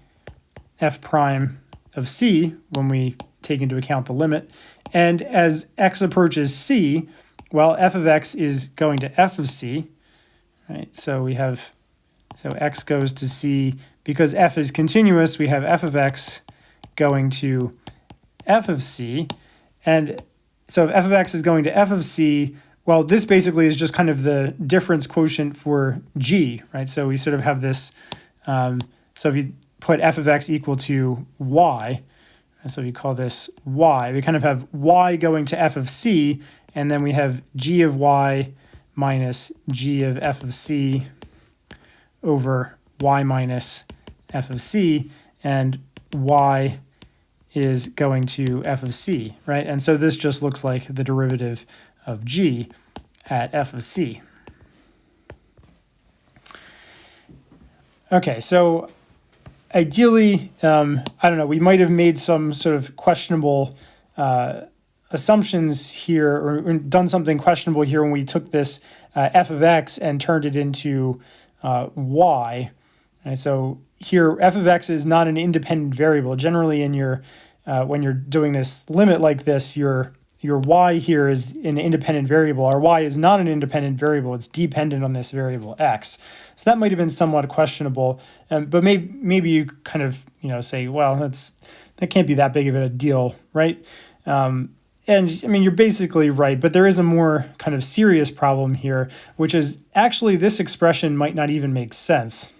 f prime of c when we take into account the limit. And as x approaches c, well, f of x is going to f of c, right? So x goes to c. Because f is continuous, we have f of x going to f of c. And so if f of x is going to f of c, well, this basically is just kind of the difference quotient for g, right? So we sort of have this, so if you put f of x equal to y, and so you call this y, we kind of have y going to f of c, and then we have g of y minus g of f of c over y minus f of c, and y is going to f of c, right? And so this just looks like the derivative of g at f of c. Okay, so ideally, I don't know, we might have made some sort of questionable assumptions here, or done something questionable here when we took this f of x and turned it into y. Right? So here, f of x is not an independent variable. Generally, in your when you're doing this limit like this, your y here is an independent variable. Our y is not an independent variable. It's dependent on this variable x. So that might have been somewhat questionable. But maybe you kind of say, well, that can't be that big of a deal, right? And I mean, you're basically right, but there is a more kind of serious problem here, which is actually this expression might not even make sense,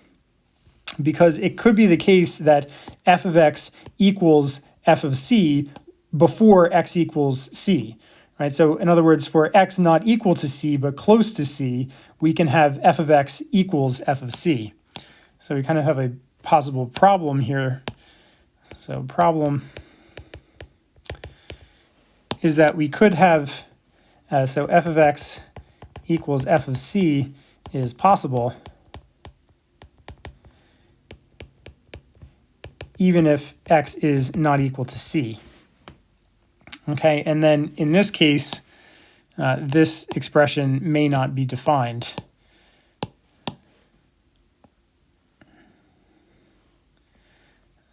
because it could be the case that f of x equals f of c before x equals c, right? So in other words, for x not equal to c but close to c, we can have f of x equals f of c. So we kind of have a possible problem here. So problem is that we could have, so f of x equals f of c is possible, even if x is not equal to c. Okay, and then in this case, this expression may not be defined.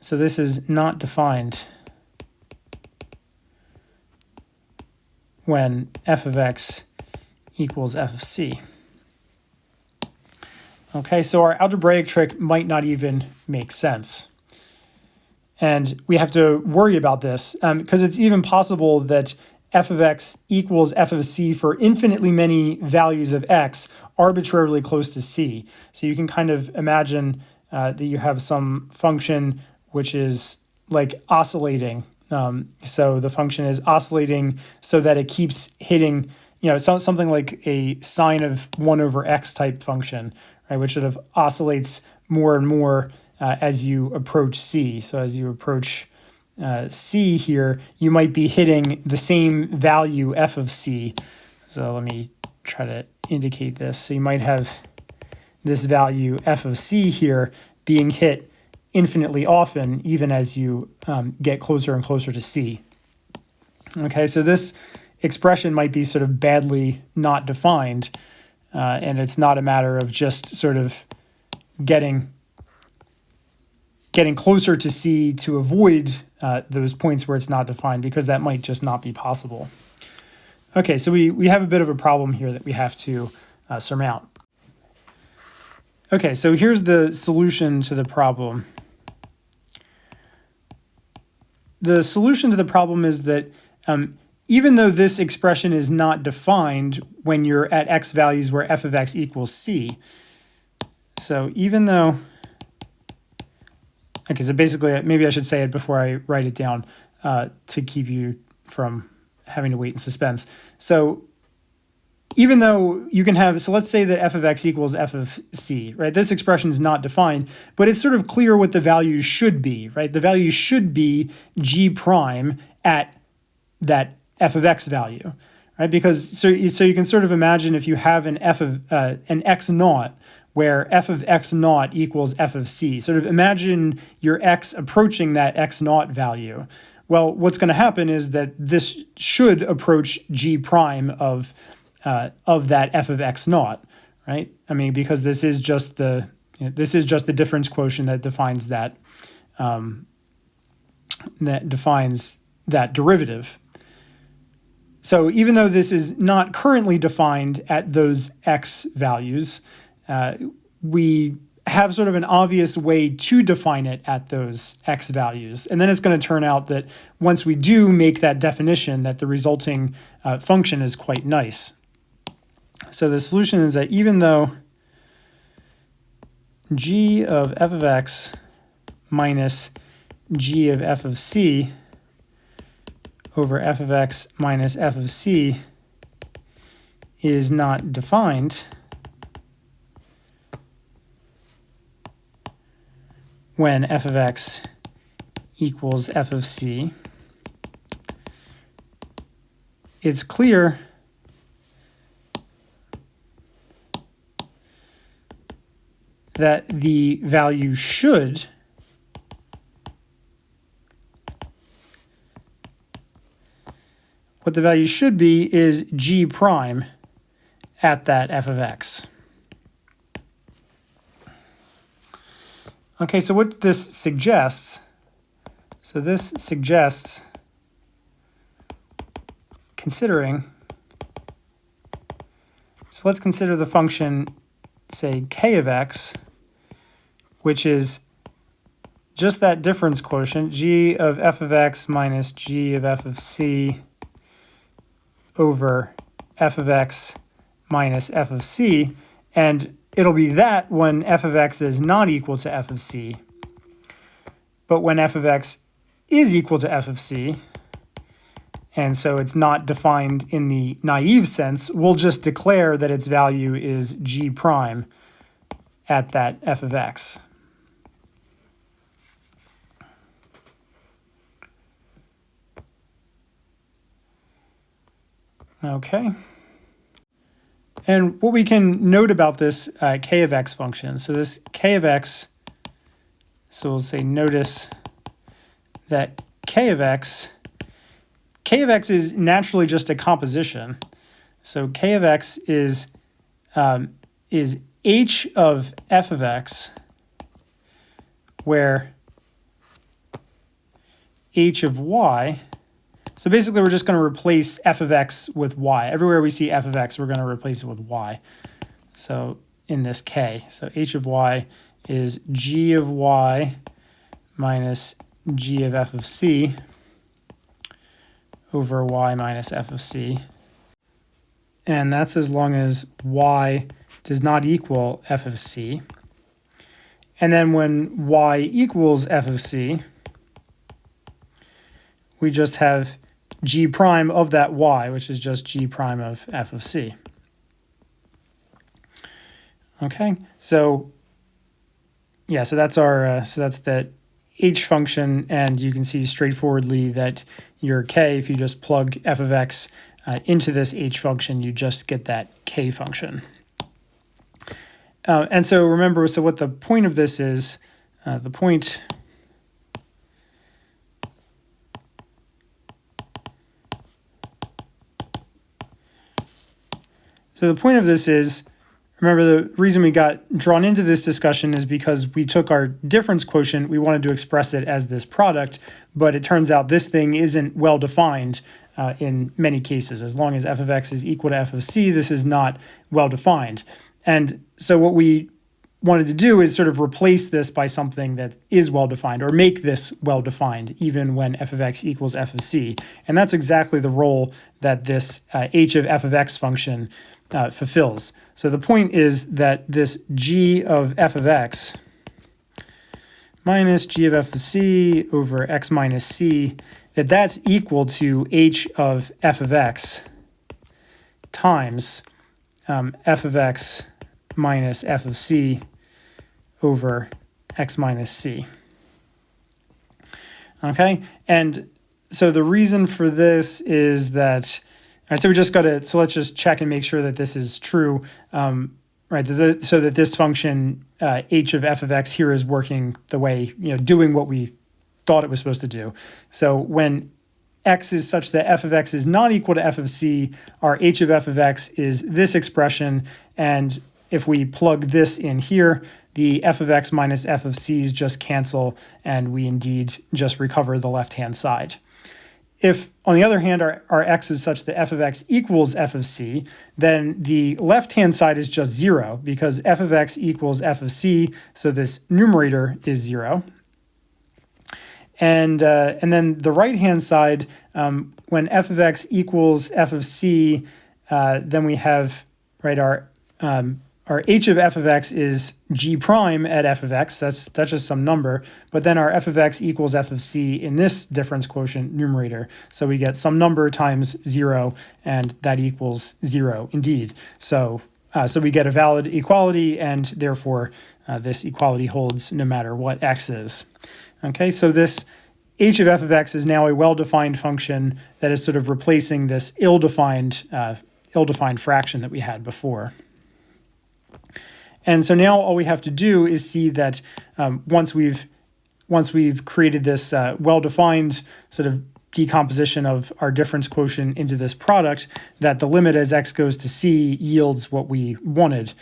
So this is not defined when f of x equals f of c. Okay, so our algebraic trick might not even make sense. And we have to worry about this because it's even possible that f of x equals f of c for infinitely many values of x arbitrarily close to c. So you can kind of imagine that you have some function which is like oscillating. So the function is oscillating so that it keeps hitting, something like a sine of 1 over x type function, right, which sort of oscillates more and more as you approach c. So as you approach c here, you might be hitting the same value f of c. So let me try to indicate this. So you might have this value f of c here being hit infinitely often, even as you get closer and closer to c. Okay, so this expression might be sort of badly not defined, and it's not a matter of just sort of getting closer to c to avoid those points where it's not defined, because that might just not be possible. Okay, so we have a bit of a problem here that we have to surmount. Okay, so here's the solution to the problem. The solution to the problem is that even though this expression is not defined when you're at x values where f of x equals c, so even though, okay, so basically, maybe I should say it before I write it down to keep you from having to wait in suspense. So even though you can have, so let's say that f of x equals f of c, right? This expression is not defined, but it's sort of clear what the value should be, right? The value should be g prime at that f of x value, right? Because so you can sort of imagine if you have an an x naught where f of x naught equals f of c, sort of imagine your x approaching that x naught value. Well, what's going to happen is that this should approach g prime of that f of x naught, right? I mean, because this is just the difference quotient that defines that derivative. So even though this is not currently defined at those x values, we have sort of an obvious way to define it at those x values. And then it's going to turn out that once we do make that definition, that the resulting function is quite nice. So the solution is that even though g of f of x minus g of f of c over f of x minus f of c is not defined, when f of x equals f of c, it's clear that the value should be is g prime at that f of x. Okay, so what this suggests, considering, so let's consider the function, say, k of x, which is just that difference quotient, g of f of x minus g of f of c over f of x minus f of c, and it'll be that when f of x is not equal to f of c. But when f of x is equal to f of c, and so it's not defined in the naive sense, we'll just declare that its value is g prime at that f of x. Okay. And what we can note about this k of x function, so this k of x, so we'll say notice that k of x is naturally just a composition. So k of x is h of f of x, where h of y, so basically we're just going to replace f of x with y. Everywhere we see f of x, we're going to replace it with y. So in this k, so h of y is g of y minus g of f of c over y minus f of c. And that's as long as y does not equal f of c. And then when y equals f of c, we just have g prime of that y, which is just g prime of f of c. Okay, so yeah, so that's our so that's that h function, and you can see straightforwardly that your k, if you just plug f of x into this h function, you just get that k function. And so remember, so what the point of this is, the point of this is, remember the reason we got drawn into this discussion is because we took our difference quotient, we wanted to express it as this product, but it turns out this thing isn't well defined in many cases. As long as f of x is equal to f of c, this is not well defined. And so what we wanted to do is sort of replace this by something that is well-defined, or make this well-defined even when f of x equals f of c. And that's exactly the role that this h of f of x function fulfills. So the point is that this g of f of x minus g of f of c over x minus c, that's equal to h of f of x times f of x minus f of c over x minus c. Okay, and so the reason for this is that, all right, so we just got to, so let's just check and make sure that this is true, right? So that this function h of f of x here is working the way, doing what we thought it was supposed to do. So when x is such that f of x is not equal to f of c, our h of f of x is this expression, and if we plug this in here, the f of x minus f of c's just cancel, and we indeed just recover the left-hand side. If, on the other hand, our x is such that f of x equals f of c, then the left-hand side is just 0, because f of x equals f of c, so this numerator is 0. And then the right-hand side, when f of x equals f of c, then we have, right, our h of f of x is g prime at f of x, that's just some number, but then our f of x equals f of c in this difference quotient numerator. So we get some number times 0, and that equals 0 indeed. So we get a valid equality, and therefore this equality holds no matter what x is. Okay, so this h of f of x is now a well-defined function that is sort of replacing this ill-defined fraction that we had before. And so now all we have to do is see that once we've created this well-defined sort of decomposition of our difference quotient into this product, that the limit as x goes to c yields what we wanted.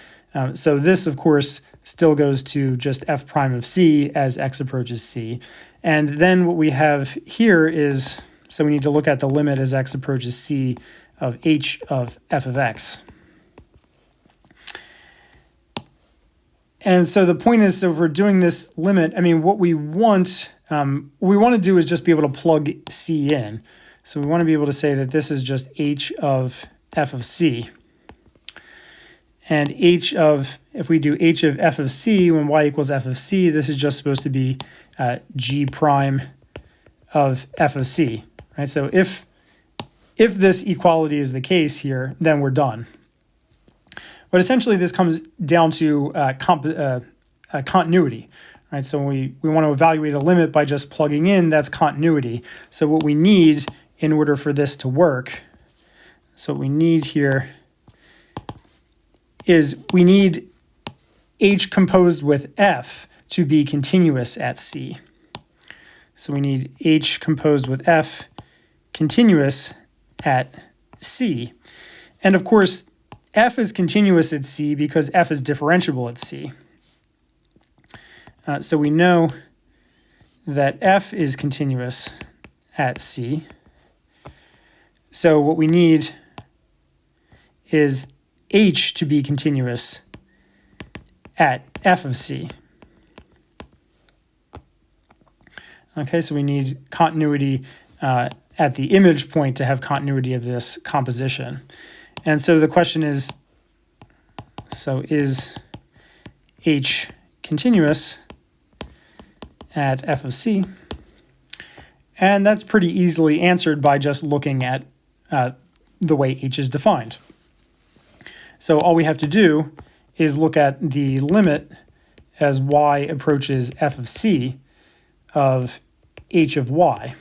So this, of course, still goes to just f prime of c as x approaches c. And then what we have here is, so we need to look at the limit as x approaches c of h of f of x. And so the point is, so if we're doing this limit, I mean, what we want to do is just be able to plug c in. So we want to be able to say that this is just h of f of c. And if we do h of f of c when y equals f of c, this is just supposed to be g prime of f of c, right? So if this equality is the case here, then we're done. But essentially, this comes down to continuity, right? So we want to evaluate a limit by just plugging in, that's continuity. So what we need in order for this to work, so what we need here is we need h composed with f to be continuous at c. So we need h composed with f continuous at c. And of course, f is continuous at c because f is differentiable at c. So we know that f is continuous at c. So what we need is h to be continuous at f of c. Okay, so we need continuity at the image point to have continuity of this composition. And so the question is, so is h continuous at f of c? And that's pretty easily answered by just looking at the way h is defined. So all we have to do is look at the limit as y approaches f of c of h of y.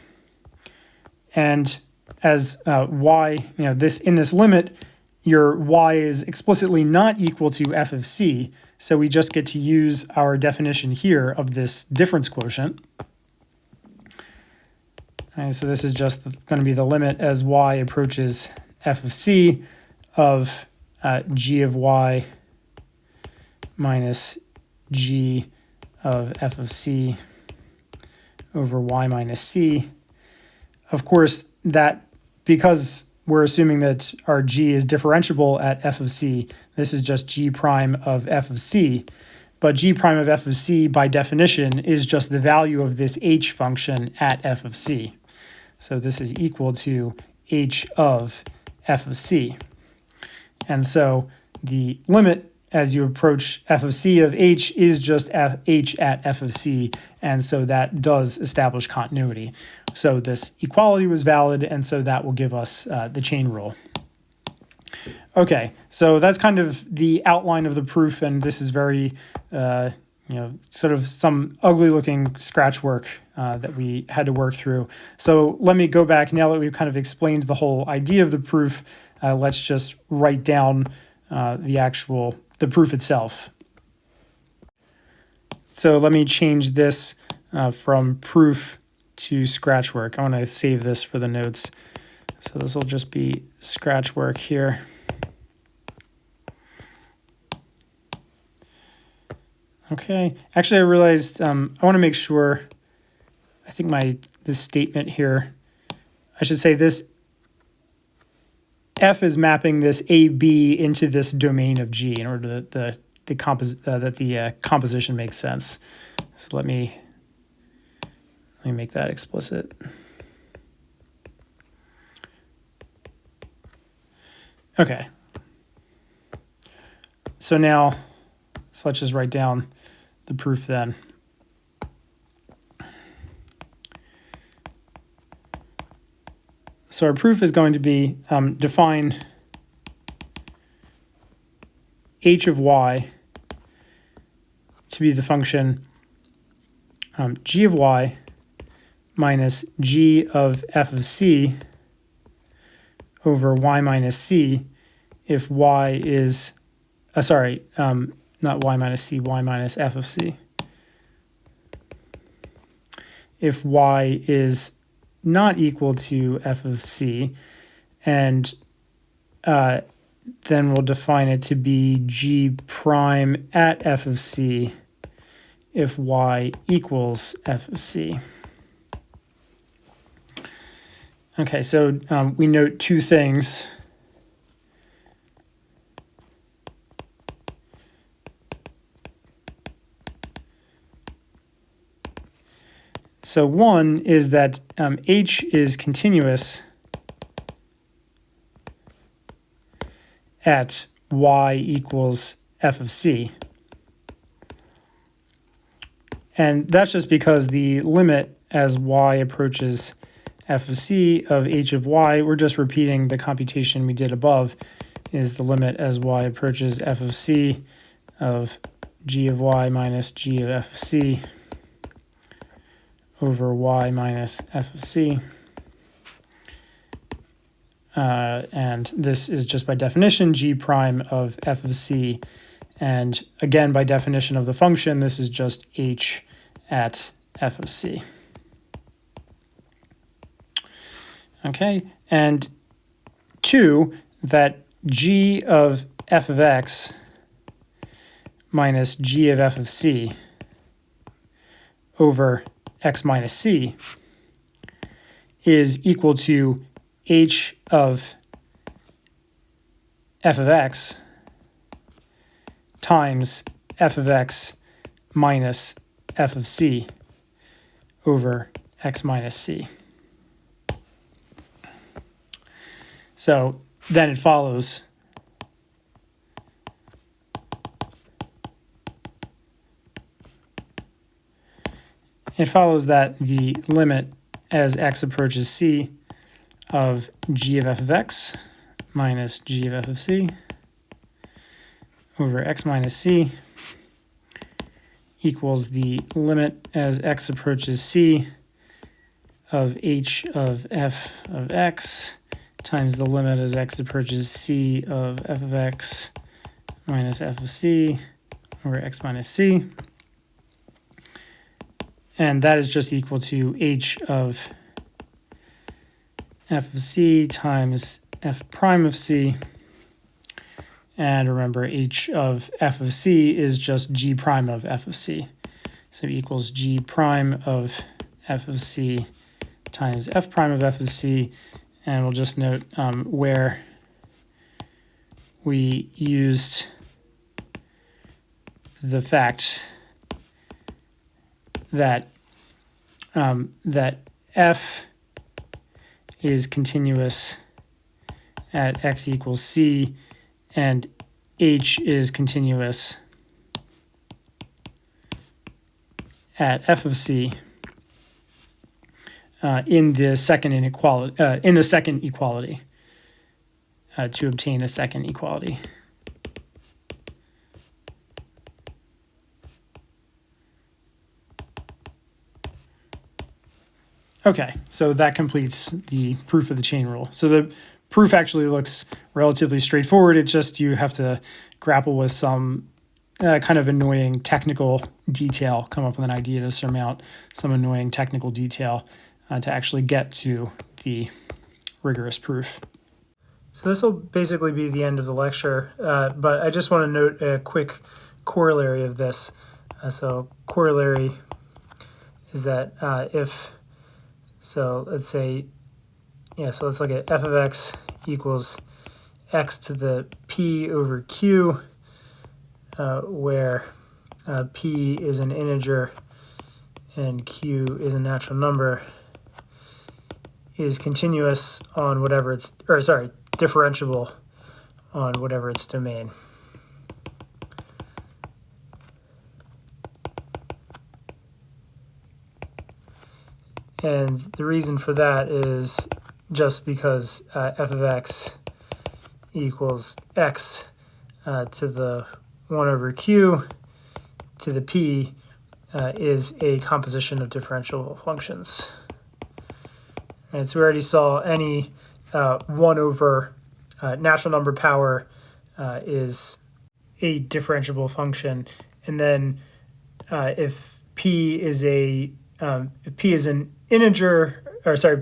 And as y, in this limit, your y is explicitly not equal to f of c, so we just get to use our definition here of this difference quotient. Okay, so this is just going to be the limit as y approaches f of c of g of y minus g of f of c over y minus c. Of course, that because we're assuming that our g is differentiable at f of c, this is just g prime of f of c. But g prime of f of c, by definition, is just the value of this h function at f of c. So this is equal to h of f of c. And so the limit as you approach f of c of h is just h at f of c, and so that does establish continuity. So this equality was valid, and so that will give us the chain rule. Okay, so that's kind of the outline of the proof, and this is very, sort of some ugly-looking scratch work that we had to work through. So let me go back, now that we've kind of explained the whole idea of the proof, let's just write down the proof itself. So let me change this from proof to scratch work. I want to save this for the notes. So this will just be scratch work here. Okay, actually I realized I want to make sure, I think this statement here, I should say this f is mapping this AB into this domain of G in order that the composition makes sense. So let me make that explicit. Okay. So now, let's just write down the proof then. So our proof is going to be define h of y to be the function g of y minus g of f of c over y minus c if y is, not y minus c, y minus f of c. If y is not equal to f of c, and then we'll define it to be g prime at f of c if y equals f of c. Okay, so we note two things. So one is that h is continuous at y equals f of c. And that's just because the limit as y approaches f of c of h of y, we're just repeating the computation we did above, is the limit as y approaches f of c of g of y minus g of f of c over y minus f of c. And this is just by definition g prime of f of c. And again, by definition of the function, this is just h at f of c. Okay, and two, that g of f of x minus g of f of c over x minus c is equal to h of f of x times f of x minus f of c over x minus c. So then it follows that the limit as x approaches c of g of f of x minus g of f of c over x minus c equals the limit as x approaches c of h of f of x times the limit as x approaches c of f of x minus f of c over x minus c. And that is just equal to h of f of c times f prime of c. And remember, h of f of c is just g prime of f of c. So it equals g prime of f of c times f prime of f of c. And we'll just note where we used the fact that that f is continuous at x equals c, and h is continuous at f of c in the second inequality to obtain the second equality. Okay, so that completes the proof of the chain rule. So the proof actually looks relatively straightforward. It's just you have to grapple with some kind of annoying technical detail, come up with an idea to surmount some annoying technical detail to actually get to the rigorous proof. So this will basically be the end of the lecture, but I just want to note a quick corollary of this. So corollary is that so let's say, so let's look at f of x equals x to the p over q, where p is an integer and q is a natural number, is continuous on whatever its, differentiable on whatever its domain. And the reason for that is just because f of x equals x to the 1 over q to the p is a composition of differentiable functions. And so we already saw any 1 over natural number power is a differentiable function. And then if p is an integer,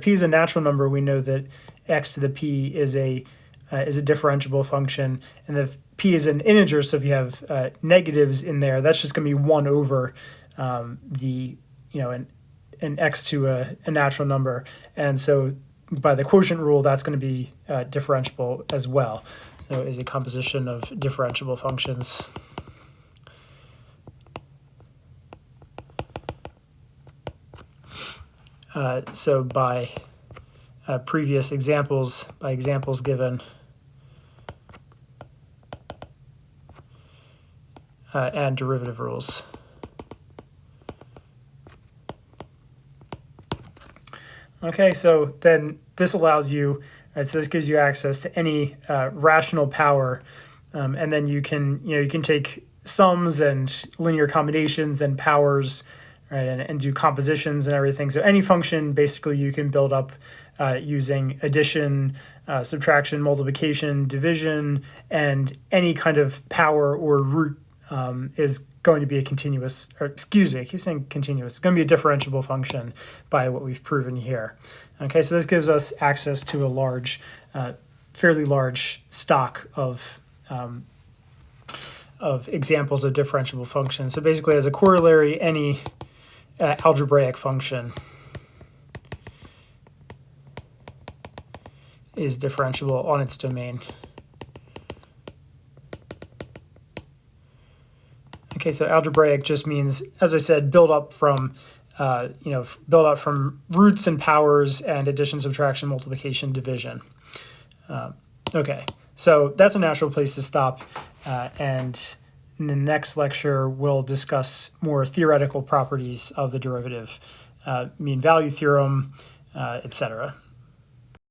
p is a natural number, we know that x to the p is a differentiable function. And if p is an integer, so if you have negatives in there, that's just going to be 1 over an x to a natural number. And so by the quotient rule, that's going to be differentiable as well. So is a composition of differentiable functions. So by previous examples, by examples given, and derivative rules. Okay, so then this allows you, so this gives you access to any rational power, and then you can take sums and linear combinations and powers, right, and do compositions and everything. So any function basically you can build up using addition, subtraction, multiplication, division, and any kind of power or root is going to be a continuous, or excuse me, I keep saying continuous. It's going to be a differentiable function by what we've proven here. Okay, so this gives us access to a large, fairly large stock of examples of differentiable functions. So basically, as a corollary, any algebraic function is differentiable on its domain. Okay, so algebraic just means, as I said, build up from roots and powers and addition, subtraction, multiplication, division. Okay, so that's a natural place to stop. And in the next lecture, we'll discuss more theoretical properties of the derivative, mean value theorem, etc.